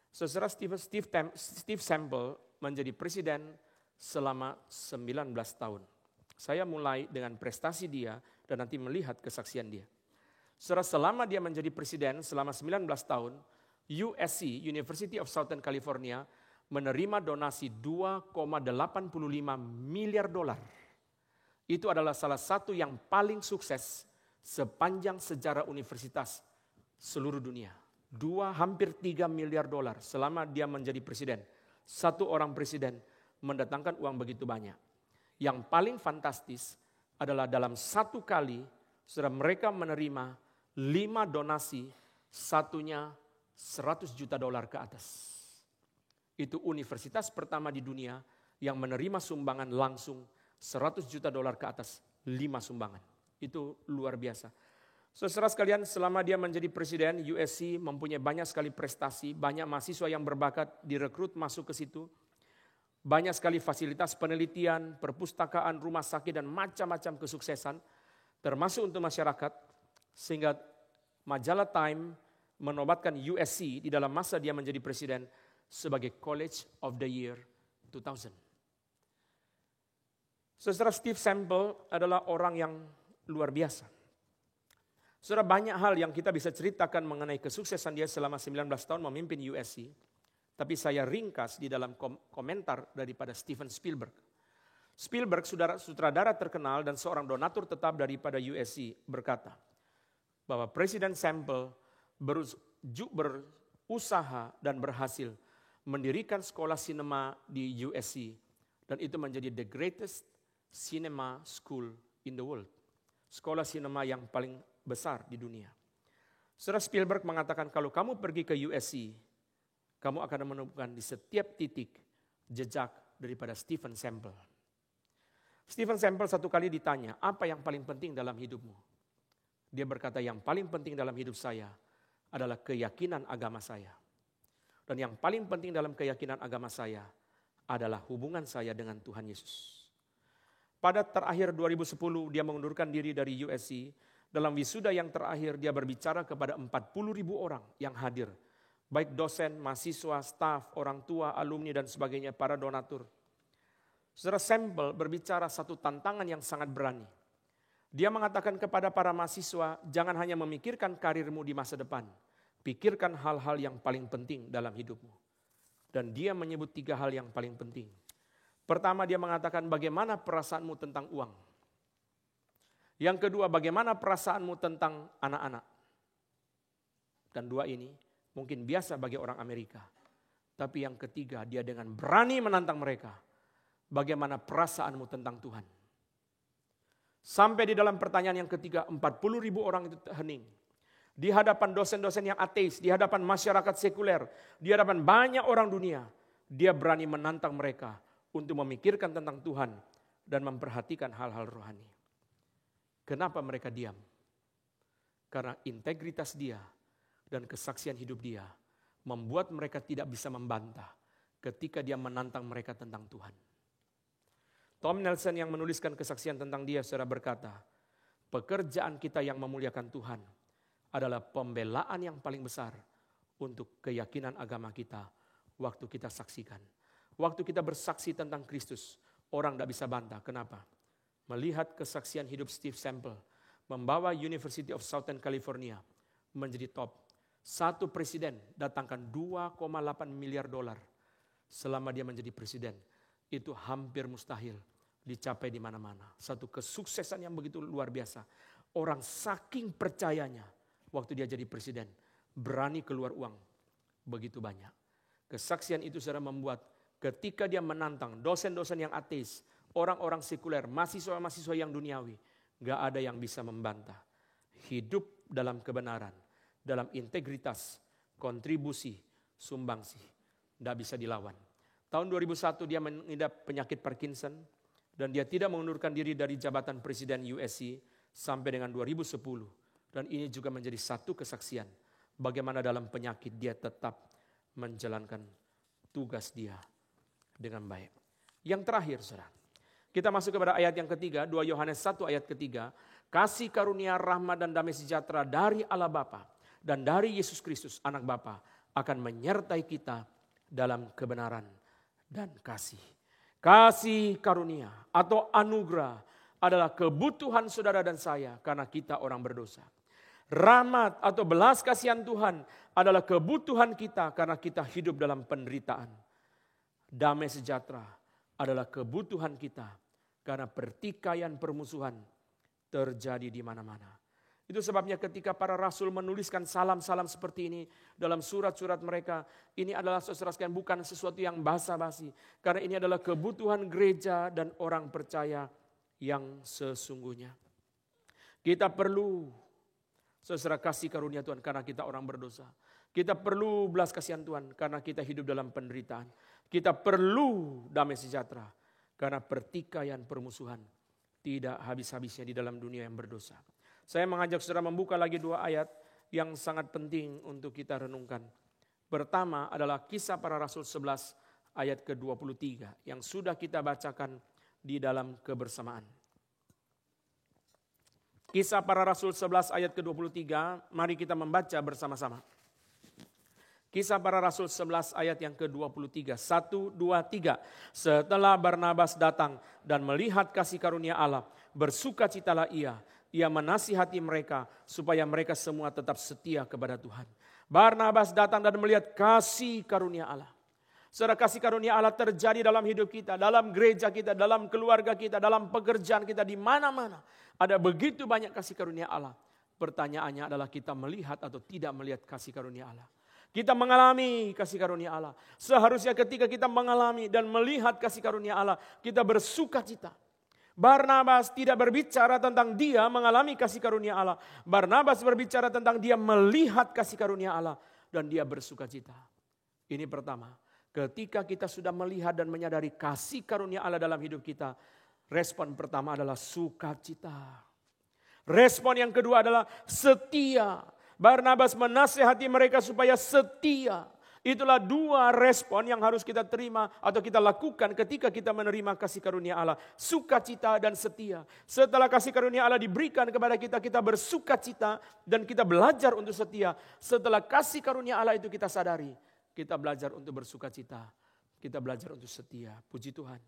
Saudara, Steve Semple menjadi presiden selama 19 tahun. Saya mulai dengan prestasi dia dan nanti melihat kesaksian dia. Saudara, selama dia menjadi presiden selama 19 tahun, USC, University of Southern California, menerima donasi 2,85 miliar dolar. Itu adalah salah satu yang paling sukses sepanjang sejarah universitas seluruh dunia. Hampir 3 miliar dolar selama dia menjadi presiden. Satu orang presiden mendatangkan uang begitu banyak. Yang paling fantastis adalah dalam satu kali saudara, mereka menerima 5 donasi, satunya 100 juta dolar ke atas. Itu universitas pertama di dunia yang menerima sumbangan langsung 100 juta dolar ke atas, 5 sumbangan. Itu luar biasa. Saudara sekalian, selama dia menjadi presiden, USC mempunyai banyak sekali prestasi, banyak mahasiswa yang berbakat direkrut masuk ke situ. Banyak sekali fasilitas penelitian, perpustakaan, rumah sakit, dan macam-macam kesuksesan, termasuk untuk masyarakat, sehingga majalah Time menobatkan USC di dalam masa dia menjadi presiden sebagai College of the Year 2000. Saudara, Steve Semple adalah orang yang luar biasa. Saudara, banyak hal yang kita bisa ceritakan mengenai kesuksesan dia selama 19 tahun memimpin USC. Tapi saya ringkas di dalam komentar daripada Steven Spielberg. Spielberg, sutradara terkenal dan seorang donatur tetap daripada USC, berkata bahwa Presiden Semple berusaha dan berhasil mendirikan sekolah sinema di USC. Dan itu menjadi the greatest cinema school in the world. Sekolah sinema yang paling besar di dunia. Saudara, Spielberg mengatakan kalau kamu pergi ke USC, kamu akan menemukan di setiap titik jejak daripada Stephen Semple. Stephen Semple satu kali ditanya, apa yang paling penting dalam hidupmu? Dia berkata, yang paling penting dalam hidup saya adalah keyakinan agama saya. Dan yang paling penting dalam keyakinan agama saya adalah hubungan saya dengan Tuhan Yesus. Pada terakhir 2010 dia mengundurkan diri dari USC. Dalam wisuda yang terakhir dia berbicara kepada 40.000 orang yang hadir. Baik dosen, mahasiswa, staf, orang tua, alumni dan sebagainya, para donatur. Saudara, Semple berbicara satu tantangan yang sangat berani. Dia mengatakan kepada para mahasiswa, jangan hanya memikirkan karirmu di masa depan. Pikirkan hal-hal yang paling penting dalam hidupmu. Dan dia menyebut 3 hal yang paling penting. Pertama, dia mengatakan bagaimana perasaanmu tentang uang. Yang kedua, bagaimana perasaanmu tentang anak-anak. Dan 2 ini mungkin biasa bagi orang Amerika. Tapi yang ketiga, dia dengan berani menantang mereka. Bagaimana perasaanmu tentang Tuhan. Sampai di dalam pertanyaan yang ketiga, 40.000 orang itu hening. Di hadapan dosen-dosen yang ateis, di hadapan masyarakat sekuler, di hadapan banyak orang dunia. Dia berani menantang mereka untuk memikirkan tentang Tuhan dan memperhatikan hal-hal rohani. Kenapa mereka diam? Karena integritas dia dan kesaksian hidup dia membuat mereka tidak bisa membantah ketika dia menantang mereka tentang Tuhan. Tom Nelson yang menuliskan kesaksian tentang dia saudara berkata, pekerjaan kita yang memuliakan Tuhan adalah pembelaan yang paling besar untuk keyakinan agama kita waktu kita saksikan. Waktu kita bersaksi tentang Kristus, orang tidak bisa bantah. Kenapa? Melihat kesaksian hidup Steve Semple, membawa University of Southern California menjadi top. Satu presiden datangkan 2,8 miliar dolar selama dia menjadi presiden. Itu hampir mustahil dicapai di mana-mana. Satu kesuksesan yang begitu luar biasa. Orang saking percayanya waktu dia jadi presiden, berani keluar uang begitu banyak. Kesaksian itu saudara membuat ketika dia menantang dosen-dosen yang ateis, orang-orang sekuler, mahasiswa-mahasiswa yang duniawi, gak ada yang bisa membantah. Hidup dalam kebenaran, dalam integritas, kontribusi, sumbangsi, gak bisa dilawan. Tahun 2001 dia mengidap penyakit Parkinson dan dia tidak mengundurkan diri dari jabatan presiden USC sampai dengan 2010. Dan ini juga menjadi satu kesaksian bagaimana dalam penyakit dia tetap menjalankan tugas dia dengan baik. Yang terakhir, saudara, kita masuk kepada ayat yang ketiga, 2 Yohanes 1 ayat ketiga. Kasih karunia, rahmat dan damai sejahtera dari Allah Bapa dan dari Yesus Kristus anak Bapa akan menyertai kita dalam kebenaran dan kasih. Kasih karunia atau anugerah adalah kebutuhan saudara dan saya karena kita orang berdosa. Rahmat atau belas kasihan Tuhan adalah kebutuhan kita karena kita hidup dalam penderitaan. Damai sejahtera adalah kebutuhan kita karena pertikaian permusuhan terjadi di mana-mana. Itu sebabnya ketika para rasul menuliskan salam-salam seperti ini dalam surat-surat mereka, ini adalah saudara sekalian bukan sesuatu yang basa-basi. Karena ini adalah kebutuhan gereja dan orang percaya yang sesungguhnya. Kita perlu saudara kasih karunia Tuhan karena kita orang berdosa. Kita perlu belas kasihan Tuhan karena kita hidup dalam penderitaan. Kita perlu damai sejahtera karena pertikaian permusuhan tidak habis-habisnya di dalam dunia yang berdosa. Saya mengajak saudara membuka lagi 2 ayat yang sangat penting untuk kita renungkan. Pertama adalah Kisah Para Rasul 11 ayat ke-23 yang sudah kita bacakan di dalam kebersamaan. Kisah Para Rasul 11 ayat ke-23, mari kita membaca bersama-sama. Kisah Para Rasul 11 ayat yang ke-23, 1, 2, 3. Setelah Barnabas datang dan melihat kasih karunia Allah, bersukacitalah ia menasihati mereka supaya mereka semua tetap setia kepada Tuhan. Barnabas datang dan melihat kasih karunia Allah. Saudara, kasih karunia Allah terjadi dalam hidup kita, dalam gereja kita, dalam keluarga kita, dalam pekerjaan kita, di mana-mana. Ada begitu banyak kasih karunia Allah. Pertanyaannya adalah kita melihat atau tidak melihat kasih karunia Allah. Kita mengalami kasih karunia Allah. Seharusnya ketika kita mengalami dan melihat kasih karunia Allah, kita bersukacita. Barnabas tidak berbicara tentang dia mengalami kasih karunia Allah. Barnabas berbicara tentang dia melihat kasih karunia Allah dan dia bersukacita. Ini pertama, ketika kita sudah melihat dan menyadari kasih karunia Allah dalam hidup kita, respon pertama adalah sukacita. Respon yang kedua adalah setia. Barnabas menasihati mereka supaya setia. Itulah 2 respon yang harus kita terima atau kita lakukan ketika kita menerima kasih karunia Allah. Sukacita dan setia. Setelah kasih karunia Allah diberikan kepada kita, kita bersukacita dan kita belajar untuk setia. Setelah kasih karunia Allah itu kita sadari, kita belajar untuk bersukacita. Kita belajar untuk setia. Puji Tuhan.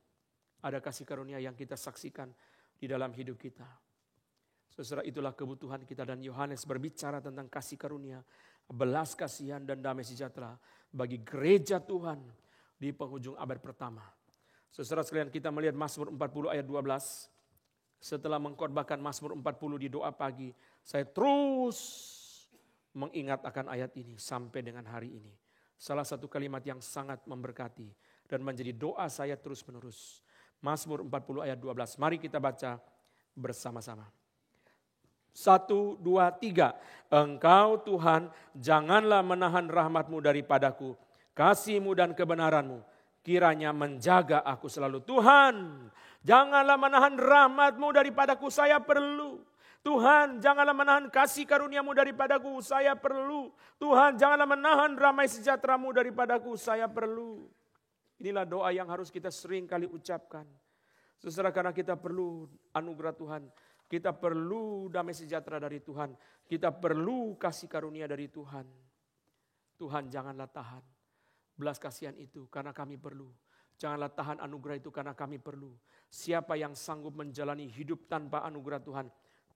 Ada kasih karunia yang kita saksikan di dalam hidup kita. Saudara, itulah kebutuhan kita dan Yohanes berbicara tentang kasih karunia, belas kasihan dan damai sejahtera bagi gereja Tuhan di penghujung abad pertama. Saudara sekalian, kita melihat Mazmur 40 ayat 12. Setelah mengkhotbahkan Mazmur 40 di doa pagi, saya terus mengingat akan ayat ini sampai dengan hari ini. Salah satu kalimat yang sangat memberkati dan menjadi doa saya terus menerus. Mazmur 40 ayat 12. Mari kita baca bersama-sama. 1, 2, 3. Engkau Tuhan, janganlah menahan rahmat-Mu daripadaku. Kasih-Mu dan kebenaran-Mu kiranya menjaga aku selalu. Tuhan, janganlah menahan rahmat-Mu daripadaku, saya perlu. Tuhan, janganlah menahan kasih karunia-Mu daripadaku, saya perlu. Tuhan, janganlah menahan damai sejahtera-Mu daripadaku, saya perlu. Inilah doa yang harus kita sering kali ucapkan. Saudara, karena kita perlu anugerah Tuhan. Kita perlu damai sejahtera dari Tuhan. Kita perlu kasih karunia dari Tuhan. Tuhan, janganlah tahan belas kasihan itu karena kami perlu. Janganlah tahan anugerah itu karena kami perlu. Siapa yang sanggup menjalani hidup tanpa anugerah Tuhan,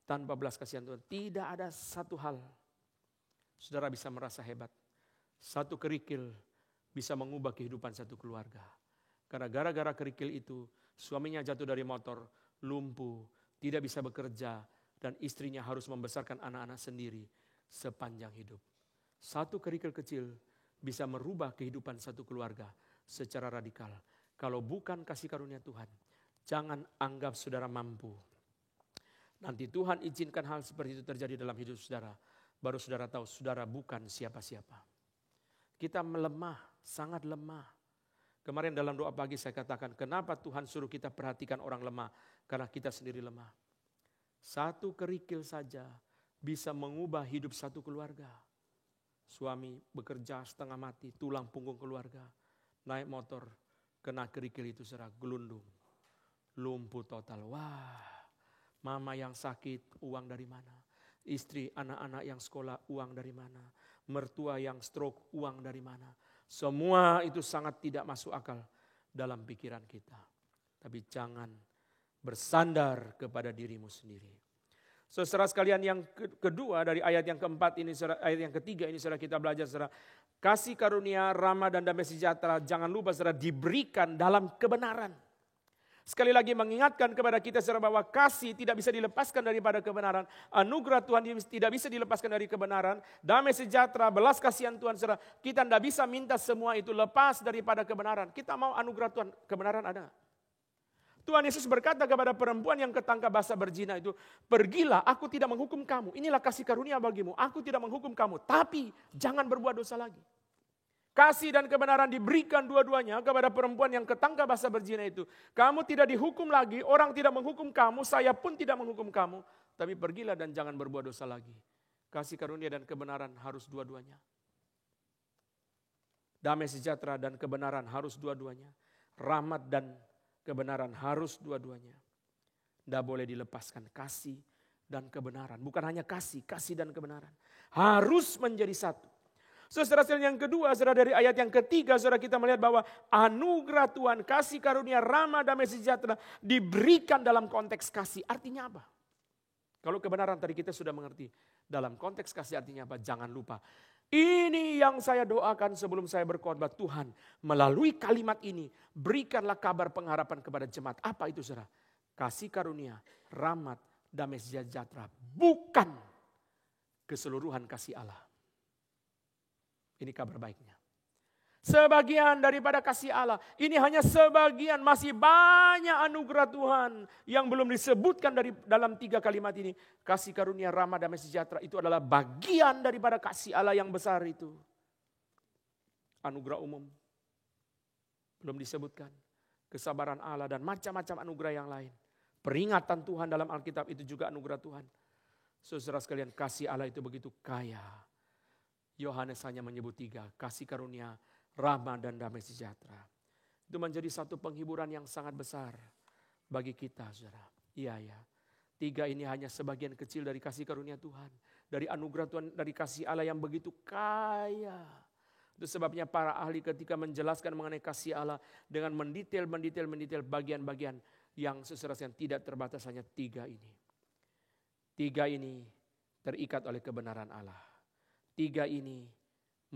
tanpa belas kasihan Tuhan? Tidak ada satu hal saudara bisa merasa hebat. Satu kerikil bisa mengubah kehidupan satu keluarga. Karena gara-gara kerikil itu, suaminya jatuh dari motor, lumpuh, tidak bisa bekerja, dan istrinya harus membesarkan anak-anak sendiri sepanjang hidup. Satu kerikil kecil bisa merubah kehidupan satu keluarga secara radikal. Kalau bukan kasih karunia Tuhan, jangan anggap saudara mampu. Nanti Tuhan izinkan hal seperti itu terjadi dalam hidup saudara, baru saudara tahu saudara bukan siapa-siapa. Kita melemah, sangat lemah. Kemarin dalam doa pagi saya katakan, kenapa Tuhan suruh kita perhatikan orang lemah? Karena kita sendiri lemah. Satu kerikil saja bisa mengubah hidup satu keluarga. Suami bekerja setengah mati, tulang punggung keluarga. Naik motor, kena kerikil itu saudara, gelundung. Lumpuh total. Wah, mama yang sakit, uang dari mana? Istri, anak-anak yang sekolah, uang dari mana? Mertua yang stroke, uang dari mana? Semua itu sangat tidak masuk akal dalam pikiran kita. Tapi jangan bersandar kepada dirimu sendiri. Saudara sekalian, yang kedua dari ayat yang keempat ini, ayat yang ketiga ini saudara kita belajar saudara. Kasih karunia, rahmat dan damai sejahtera, jangan lupa saudara, diberikan dalam kebenaran. Sekali lagi mengingatkan kepada kita saudara bahwa kasih tidak bisa dilepaskan daripada kebenaran. Anugerah Tuhan tidak bisa dilepaskan dari kebenaran. Damai sejahtera, belas kasihan Tuhan saudara. Kita tidak bisa minta semua itu lepas daripada kebenaran. Kita mau anugerah Tuhan, kebenaran ada. Tuhan Yesus berkata kepada perempuan yang ketangkap basah berzina itu, pergilah, aku tidak menghukum kamu. Inilah kasih karunia bagimu. Aku tidak menghukum kamu, tapi jangan berbuat dosa lagi. Kasih dan kebenaran diberikan dua-duanya kepada perempuan yang ketangkap basah berzina itu. Kamu tidak dihukum lagi, orang tidak menghukum kamu, saya pun tidak menghukum kamu. Tapi pergilah dan jangan berbuat dosa lagi. Kasih karunia dan kebenaran harus dua-duanya. Damai sejahtera dan kebenaran harus dua-duanya. Rahmat dan kebenaran harus dua-duanya. Tidak boleh dilepaskan kasih dan kebenaran. Bukan hanya kasih dan kebenaran. Harus menjadi satu. Saudara yang kedua, saudara dari ayat yang ketiga, saudara kita melihat bahwa anugerah Tuhan, kasih karunia, rahmat, damai sejahtera diberikan dalam konteks kasih. Artinya apa? Kalau kebenaran tadi kita sudah mengerti. Dalam konteks kasih artinya apa? Jangan lupa. Ini yang saya doakan sebelum saya berkhotbah. Tuhan melalui kalimat ini berikanlah kabar pengharapan kepada jemaat. Apa itu saudara? Kasih karunia, rahmat, damai sejahtera. Bukan keseluruhan kasih Allah. Ini kabar baiknya. Sebagian daripada kasih Allah. Ini hanya sebagian, masih banyak anugerah Tuhan yang belum disebutkan dalam 3 kalimat ini. Kasih karunia, rahmat, damai sejahtera itu adalah bagian daripada kasih Allah yang besar itu. Anugerah umum belum disebutkan. Kesabaran Allah dan macam-macam anugerah yang lain. Peringatan Tuhan dalam Alkitab itu juga anugerah Tuhan. Saudara sekalian, kasih Allah itu begitu kaya. Yohanes hanya menyebut 3, kasih karunia, rahmat dan damai sejahtera. Itu menjadi satu penghiburan yang sangat besar bagi kita, saudara. Iya ya, 3 ini hanya sebagian kecil dari kasih karunia Tuhan. Dari anugerah Tuhan, dari kasih Allah yang begitu kaya. Itu sebabnya para ahli ketika menjelaskan mengenai kasih Allah dengan mendetail bagian-bagian yang saudara yang tidak terbatas hanya 3 ini. 3 ini terikat oleh kebenaran Allah. 3 ini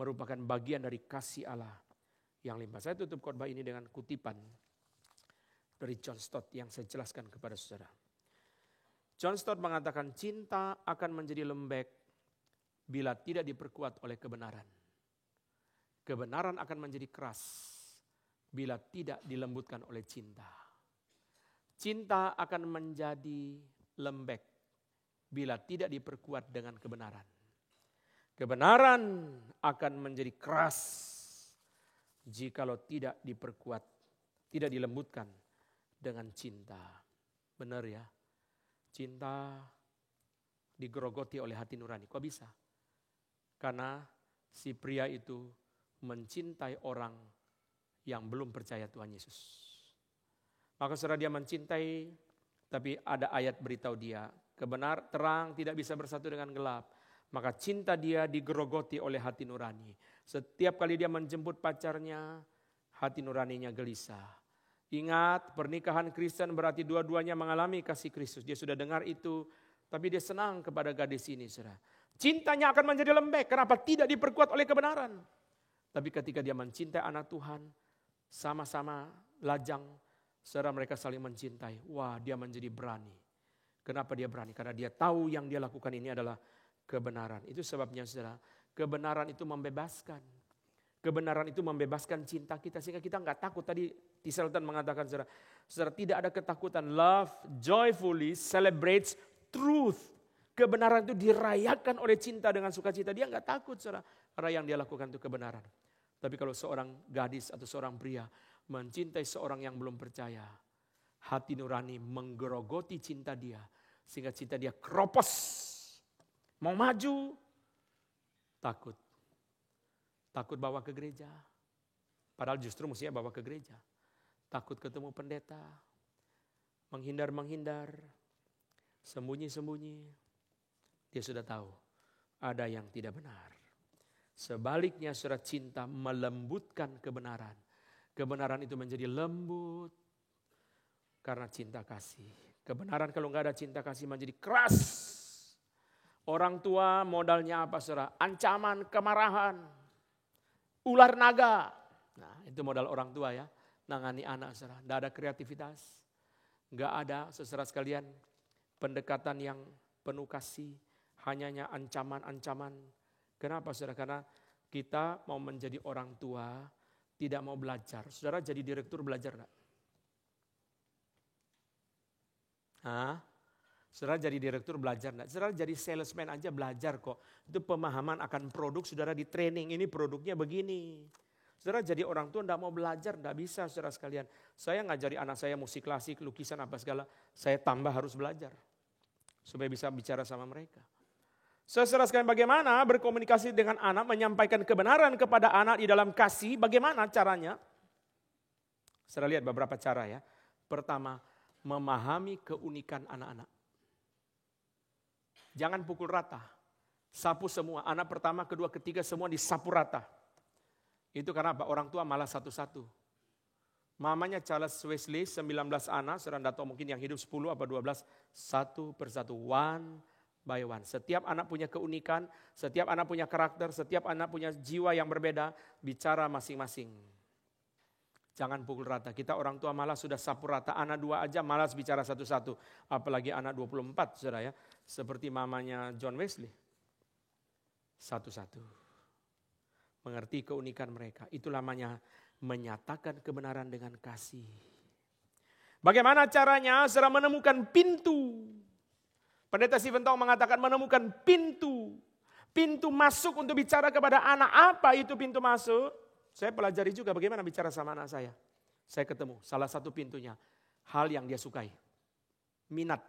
merupakan bagian dari kasih Allah yang limpah. Saya tutup khotbah ini dengan kutipan dari John Stott yang saya jelaskan kepada saudara. John Stott mengatakan cinta akan menjadi lembek bila tidak diperkuat oleh kebenaran. Kebenaran akan menjadi keras bila tidak dilembutkan oleh cinta. Cinta akan menjadi lembek bila tidak diperkuat dengan kebenaran. Kebenaran akan menjadi keras jikalau tidak diperkuat, tidak dilembutkan dengan cinta. Benar ya, cinta digerogoti oleh hati nurani. Kok bisa? Karena si pria itu mencintai orang yang belum percaya Tuhan Yesus. Maka saudara dia mencintai, tapi ada ayat beritahu dia, terang tidak bisa bersatu dengan gelap. Maka cinta dia digerogoti oleh hati nurani. Setiap kali dia menjemput pacarnya, hati nuraninya gelisah. Ingat, pernikahan Kristen berarti dua-duanya mengalami kasih Kristus. Dia sudah dengar itu, tapi dia senang kepada gadis ini, saudara. Cintanya akan menjadi lembek. Kenapa? Tidak diperkuat oleh kebenaran. Tapi ketika dia mencintai anak Tuhan, sama-sama lajang, saudara, mereka saling mencintai. Wah, dia menjadi berani. Kenapa dia berani? Karena dia tahu yang dia lakukan ini adalah kebenaran. Itu sebabnya saudara, kebenaran itu membebaskan. Kebenaran itu membebaskan cinta kita sehingga kita enggak takut. Tadi T.Selton mengatakan saudara, tidak ada ketakutan. Love joyfully celebrates truth. Kebenaran itu dirayakan oleh cinta dengan sukacita. Dia enggak takut saudara, karena yang dia lakukan itu kebenaran. Tapi kalau seorang gadis atau seorang pria mencintai seorang yang belum percaya, hati nurani menggerogoti cinta dia sehingga cinta dia keropos. Mau maju, takut. Takut bawa ke gereja. Padahal justru mestinya bawa ke gereja. Takut ketemu pendeta. Menghindar-menghindar. Sembunyi-sembunyi. Dia sudah tahu ada yang tidak benar. Sebaliknya saudara, cinta melembutkan kebenaran. Kebenaran itu menjadi lembut karena cinta kasih. Kebenaran kalau nggak ada cinta kasih menjadi keras. Orang tua modalnya apa saudara? Ancaman, kemarahan, ular naga. Nah itu modal orang tua ya. Nangani anak saudara. Nggak ada kreativitas. Nggak ada saudara sekalian pendekatan yang penuh kasih. Hanya ancaman-ancaman. Kenapa saudara? Karena kita mau menjadi orang tua, tidak mau belajar. Saudara jadi direktur belajar enggak? Saudara jadi direktur belajar enggak? Saudara jadi salesman aja belajar kok. Itu pemahaman akan produk saudara di training. Ini produknya begini. Saudara jadi orang tua enggak mau belajar, enggak bisa saudara sekalian. Saya ngajari anak saya musik klasik, lukisan apa segala. Saya tambah harus belajar. Supaya bisa bicara sama mereka. Saudara sekalian, bagaimana berkomunikasi dengan anak, menyampaikan kebenaran kepada anak di dalam kasih, bagaimana caranya? Saudara lihat beberapa cara ya. Pertama, memahami keunikan anak-anak. Jangan pukul rata, sapu semua. Anak pertama, kedua, ketiga semua disapu rata. Itu karena apa? Orang tua malah satu-satu. Mamanya Charles Wesley, 19 anak, saudara tidak tahu mungkin yang hidup 10 apa 12, satu persatu, one by one. Setiap anak punya keunikan, setiap anak punya karakter, setiap anak punya jiwa yang berbeda, bicara masing-masing. Jangan pukul rata, kita orang tua malah sudah sapu rata, anak 2 aja malas bicara satu-satu. Apalagi anak 24 saudara ya, seperti mamanya John Wesley. Satu-satu. Mengerti keunikan mereka, itu namanya menyatakan kebenaran dengan kasih. Bagaimana caranya? Saudara menemukan pintu. Pendeta Stephen Tong mengatakan menemukan pintu. Pintu masuk untuk bicara kepada anak. Apa itu pintu masuk? Saya pelajari juga bagaimana bicara sama anak saya. Saya ketemu salah satu pintunya. Hal yang dia sukai. Minat.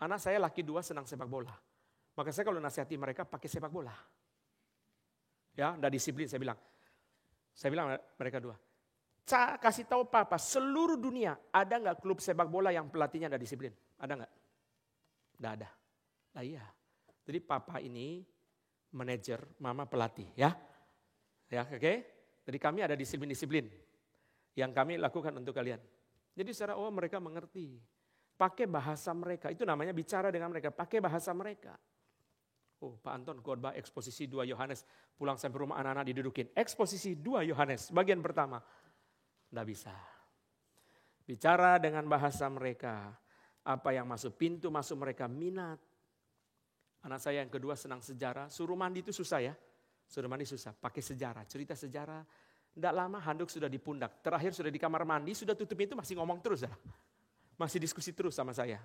Anak saya laki 2 senang sepak bola. Maka saya kalau nasihati mereka pakai sepak bola. Ya, enggak disiplin saya bilang. Saya bilang mereka 2. Kasih tahu papa, seluruh dunia ada nggak klub sepak bola yang pelatihnya ada disiplin? Ada nggak? Nggak ada. Nah iya. Jadi papa ini manajer, mama pelatih ya. Ya oke. Okay? Jadi kami ada disiplin-disiplin yang kami lakukan untuk kalian. Jadi secara mereka mengerti. Pakai bahasa mereka, itu namanya bicara dengan mereka, pakai bahasa mereka. Pak Anton khotbah eksposisi 2 Yohanes, pulang sampai rumah anak-anak didudukin. Eksposisi 2 Yohanes, bagian pertama. Nggak bisa. Bicara dengan bahasa mereka. Apa yang masuk, pintu masuk mereka, minat. Anak saya yang kedua senang sejarah. Suruh mandi itu susah ya. Suruh mandi susah, pakai sejarah, cerita sejarah. Nggak lama handuk sudah di pundak. Terakhir sudah di kamar mandi, sudah tutup pintu masih ngomong terus. Ya. Masih diskusi terus sama saya.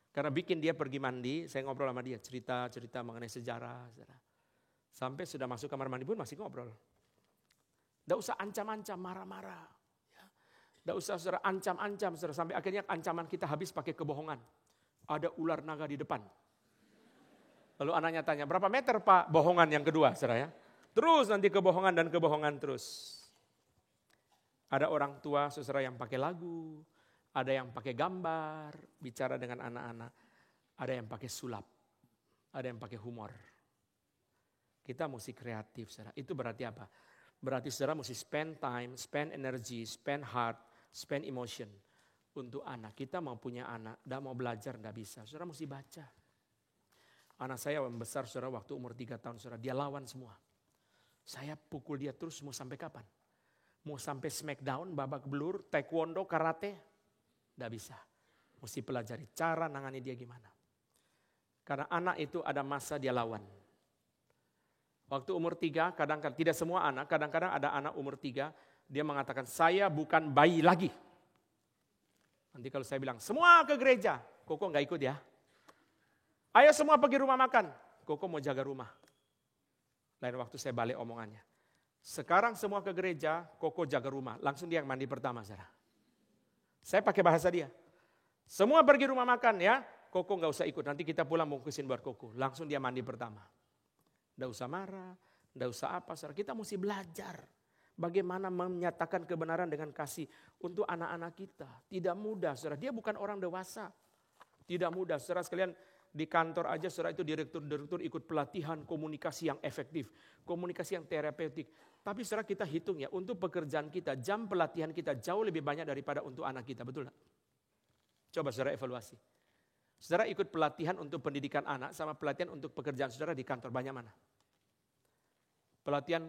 Karena bikin dia pergi mandi, saya ngobrol sama dia. Cerita mengenai sejarah. Sampai sudah masuk kamar mandi pun masih ngobrol. Nggak usah ancam-ancam, marah-marah. Tidak usah saudara ancam-ancam saudara, sampai akhirnya ancaman kita habis pakai kebohongan. Ada ular naga di depan. Lalu anaknya tanya, berapa meter Pak? Bohongan yang kedua saudara ya. Terus nanti kebohongan dan kebohongan terus. Ada orang tua saudara yang pakai lagu, ada yang pakai gambar, bicara dengan anak-anak. Ada yang pakai sulap, ada yang pakai humor. Kita mesti kreatif saudara. Itu berarti apa? Berarti saudara mesti spend time, spend energy, spend heart, spend emotion untuk anak. Kita mau punya anak, tidak mau belajar, tidak bisa. Saudara mesti baca. Anak saya yang besar saudara waktu umur 3 tahun saudara, dia lawan semua. Saya pukul dia terus mau sampai kapan? Mau sampai smackdown, babak belur, taekwondo, karate? Tidak bisa. Mesti pelajari cara nangani dia gimana. Karena anak itu ada masa dia lawan. Waktu umur 3, kadang-kadang tidak semua anak, kadang-kadang ada anak umur 3, dia mengatakan saya bukan bayi lagi. Nanti kalau saya bilang semua ke gereja, Koko nggak ikut ya. Ayo semua pergi rumah makan, Koko mau jaga rumah. Lain waktu saya balik omongannya. Sekarang semua ke gereja, Koko jaga rumah. Langsung dia yang mandi pertama, saudara. Saya pakai bahasa dia. Semua pergi rumah makan ya, Koko nggak usah ikut. Nanti kita pulang bungkusin buat Koko. Langsung dia mandi pertama. Nggak usah marah, Tidak usah apa, saudara. Kita mesti belajar bagaimana menyatakan kebenaran dengan kasih untuk anak-anak kita. Tidak mudah, saudara. Dia bukan orang dewasa. Tidak mudah, saudara sekalian. Di kantor aja saudara itu direktur-direktur ikut pelatihan komunikasi yang efektif. Komunikasi yang terapeutik. Tapi saudara kita hitung ya, untuk pekerjaan kita, jam pelatihan kita jauh lebih banyak daripada untuk anak kita. Betul gak? Coba saudara evaluasi. Saudara ikut pelatihan untuk pendidikan anak sama pelatihan untuk pekerjaan saudara di kantor, banyak mana? Pelatihan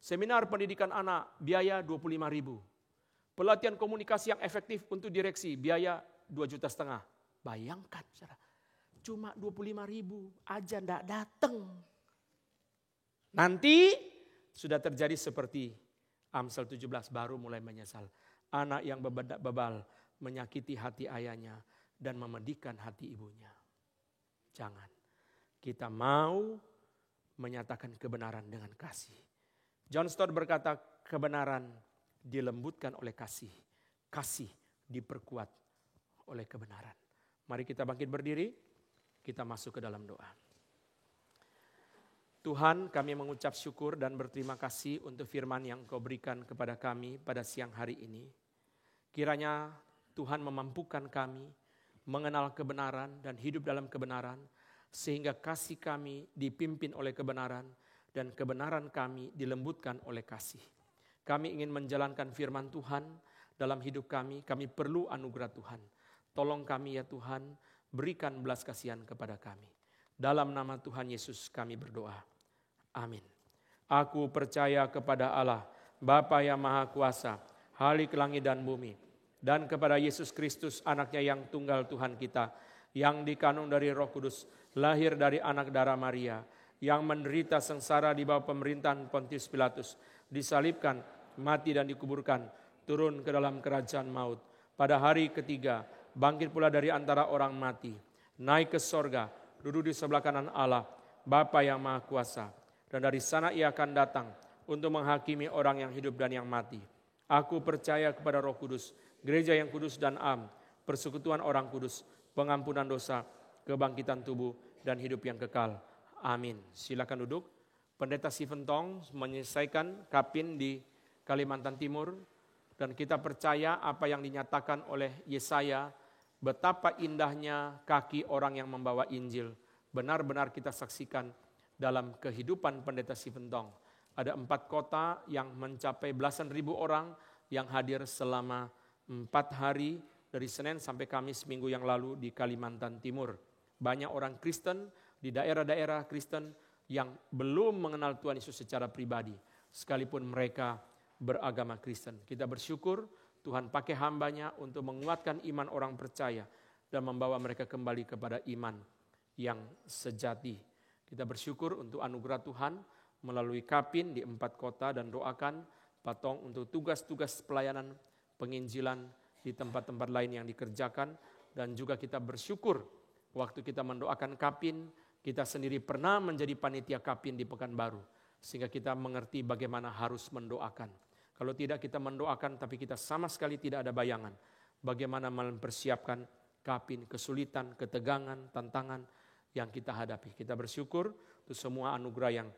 seminar pendidikan anak, biaya 25.000. Pelatihan komunikasi yang efektif untuk direksi, biaya 2,5 juta. Bayangkan saudara. Cuma 25.000 aja ndak datang. Nanti sudah terjadi seperti Amsal 17 baru mulai menyesal. Anak yang bebal menyakiti hati ayahnya dan memedihkan hati ibunya. Jangan. Kita mau menyatakan kebenaran dengan kasih. John Stott berkata kebenaran dilembutkan oleh kasih. Kasih diperkuat oleh kebenaran. Mari kita bangkit berdiri. Kita masuk ke dalam doa. Tuhan, kami mengucap syukur dan berterima kasih untuk firman yang Engkau berikan kepada kami pada siang hari ini. Kiranya Tuhan memampukan kami mengenal kebenaran dan hidup dalam kebenaran, sehingga kasih kami dipimpin oleh kebenaran dan kebenaran kami dilembutkan oleh kasih. Kami ingin menjalankan firman Tuhan dalam hidup kami perlu anugerah Tuhan. Tolong kami ya Tuhan, berikan belas kasihan kepada kami. Dalam nama Tuhan Yesus kami berdoa. Amin. Aku percaya kepada Allah, Bapa yang Maha Kuasa, Khalik langit dan bumi, dan kepada Yesus Kristus anaknya yang tunggal Tuhan kita, yang dikandung dari Roh Kudus, lahir dari anak darah Maria, yang menderita sengsara di bawah pemerintahan Pontius Pilatus, disalibkan, mati dan dikuburkan, turun ke dalam kerajaan maut. Pada hari ketiga, bangkit pula dari antara orang mati, naik ke sorga, duduk di sebelah kanan Allah, Bapa yang Maha Kuasa. Dan dari sana ia akan datang untuk menghakimi orang yang hidup dan yang mati. Aku percaya kepada Roh Kudus, gereja yang kudus dan am, persekutuan orang kudus, pengampunan dosa, kebangkitan tubuh, dan hidup yang kekal. Amin. Silakan duduk. Pendeta Stephen Tong menyelesaikan Kapin di Kalimantan Timur. Dan kita percaya apa yang dinyatakan oleh Yesaya, betapa indahnya kaki orang yang membawa Injil. Benar-benar kita saksikan dalam kehidupan Pendeta Stephen Tong. Ada 4 kota yang mencapai belasan ribu orang yang hadir selama 4 hari dari Senin sampai Kamis minggu yang lalu di Kalimantan Timur. Banyak orang Kristen di daerah-daerah Kristen yang belum mengenal Tuhan Yesus secara pribadi, sekalipun mereka beragama Kristen. Kita bersyukur Tuhan pakai hambanya untuk menguatkan iman orang percaya dan membawa mereka kembali kepada iman yang sejati. Kita bersyukur untuk anugerah Tuhan melalui Kapin di 4 kota dan doakan Pak Tong untuk tugas-tugas pelayanan penginjilan di tempat-tempat lain yang dikerjakan. Dan juga kita bersyukur waktu kita mendoakan Kapin, kita sendiri pernah menjadi panitia Kapin di Pekanbaru. Sehingga kita mengerti bagaimana harus mendoakan. Kalau tidak kita mendoakan tapi kita sama sekali tidak ada bayangan. Bagaimana mempersiapkan Kapin, kesulitan, ketegangan, tantangan yang kita hadapi. Kita bersyukur untuk semua anugerah yang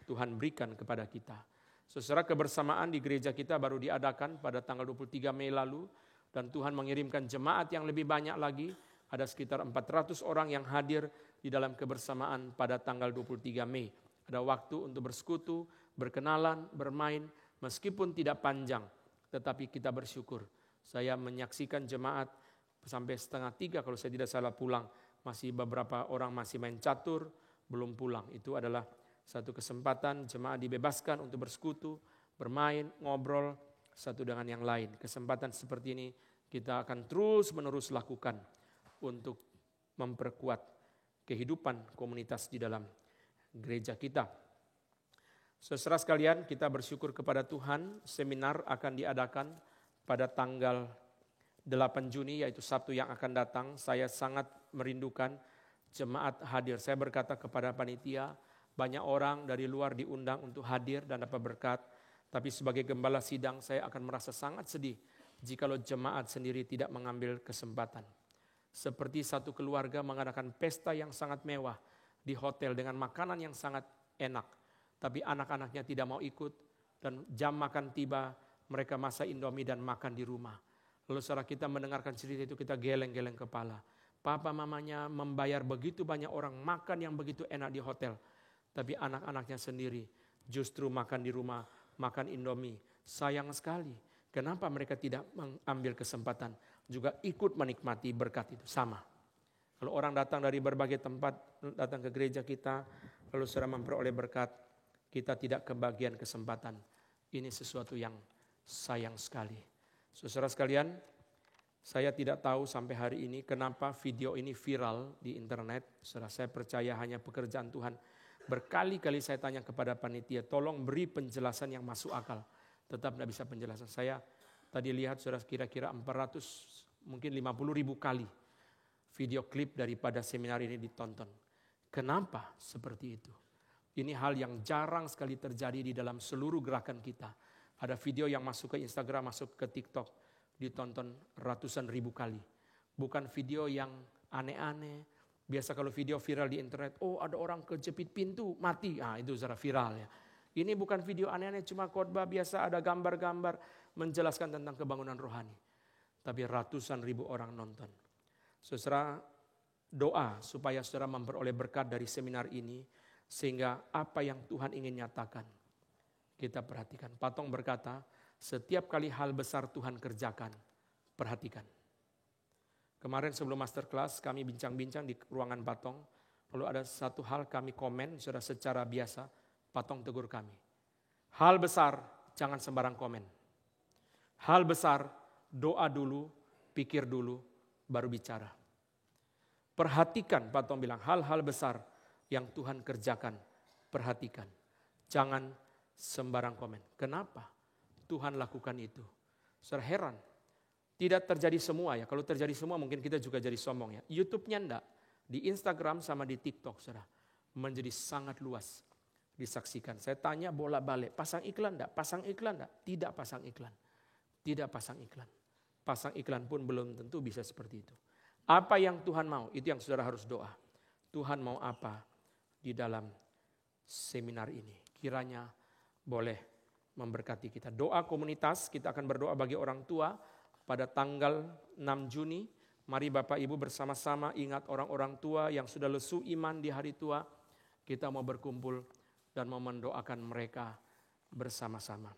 Tuhan berikan kepada kita. Saudara, kebersamaan di gereja kita baru diadakan pada tanggal 23 Mei lalu. Dan Tuhan mengirimkan jemaat yang lebih banyak lagi. Ada sekitar 400 orang yang hadir di dalam kebersamaan pada tanggal 23 Mei. Ada waktu untuk bersekutu, berkenalan, bermain. Meskipun tidak panjang, tetapi kita bersyukur. Saya menyaksikan jemaat sampai 2:30 kalau saya tidak salah pulang. Masih beberapa orang masih main catur, belum pulang. Itu adalah satu kesempatan jemaat dibebaskan untuk bersekutu, bermain, ngobrol satu dengan yang lain. Kesempatan seperti ini kita akan terus-menerus lakukan untuk memperkuat kehidupan komunitas di dalam gereja kita. Saudara sekalian, kita bersyukur kepada Tuhan, seminar akan diadakan pada tanggal 8 Juni, yaitu Sabtu yang akan datang. Saya sangat merindukan jemaat hadir. Saya berkata kepada panitia, banyak orang dari luar diundang untuk hadir dan dapat berkat. Tapi sebagai gembala sidang, saya akan merasa sangat sedih jikalau jemaat sendiri tidak mengambil kesempatan. Seperti satu keluarga mengadakan pesta yang sangat mewah di hotel dengan makanan yang sangat enak. Tapi anak-anaknya tidak mau ikut. Dan jam makan tiba, mereka masak Indomie dan makan di rumah. Lalu saudara kita mendengarkan cerita itu, kita geleng-geleng kepala. Papa mamanya membayar begitu banyak orang makan yang begitu enak di hotel. Tapi anak-anaknya sendiri justru makan di rumah, makan Indomie. Sayang sekali. Kenapa mereka tidak mengambil kesempatan juga ikut menikmati berkat itu? Sama. Kalau orang datang dari berbagai tempat, datang ke gereja kita, lalu saudara memperoleh berkat, kita tidak kebagian kesempatan. Ini sesuatu yang sayang sekali. Saudara sekalian, saya tidak tahu sampai hari ini kenapa video ini viral di internet. Saudara, saya percaya hanya pekerjaan Tuhan. Berkali-kali saya tanya kepada panitia, tolong beri penjelasan yang masuk akal. Tetap tidak bisa penjelasan. Saya tadi lihat saudara kira-kira 400, mungkin 50.000 kali video klip daripada seminar ini ditonton. Kenapa seperti itu? Ini hal yang jarang sekali terjadi di dalam seluruh gerakan kita. Ada video yang masuk ke Instagram, masuk ke TikTok, ditonton ratusan ribu kali. Bukan video yang aneh-aneh. Biasa kalau video viral di internet, oh ada orang kejepit pintu, mati. Itu secara viral ya. Ini bukan video aneh-aneh, cuma khotbah biasa, ada gambar-gambar menjelaskan tentang kebangunan rohani. Tapi ratusan ribu orang nonton. Saudara, doa supaya saudara memperoleh berkat dari seminar ini, sehingga apa yang Tuhan ingin nyatakan, kita perhatikan. Patong berkata, setiap kali hal besar Tuhan kerjakan, perhatikan. Kemarin sebelum masterclass kami bincang-bincang di ruangan Patong, lalu ada satu hal kami komen, saudara secara biasa, Patong tegur kami. Hal besar, jangan sembarang komen. Hal besar, doa dulu, pikir dulu, baru bicara. Perhatikan, Patong bilang, hal-hal besar yang Tuhan kerjakan, perhatikan. Jangan sembarang komen. Kenapa Tuhan lakukan itu? Saudara heran. Tidak terjadi semua ya. Kalau terjadi semua mungkin kita juga jadi sombong ya. YouTube-nya enggak. Di Instagram sama di TikTok saudara. Menjadi sangat luas disaksikan. Saya tanya bolak-balik. Pasang iklan enggak? Pasang iklan enggak? Tidak pasang iklan. Tidak pasang iklan. Pasang iklan pun belum tentu bisa seperti itu. Apa yang Tuhan mau? Itu yang saudara harus doa. Tuhan mau apa di dalam seminar ini? Kiranya boleh memberkati kita. Doa komunitas, kita akan berdoa bagi orang tua pada tanggal 6 Juni. Mari Bapak Ibu bersama-sama ingat orang-orang tua yang sudah lesu iman di hari tua. Kita mau berkumpul dan mau mendoakan mereka bersama-sama.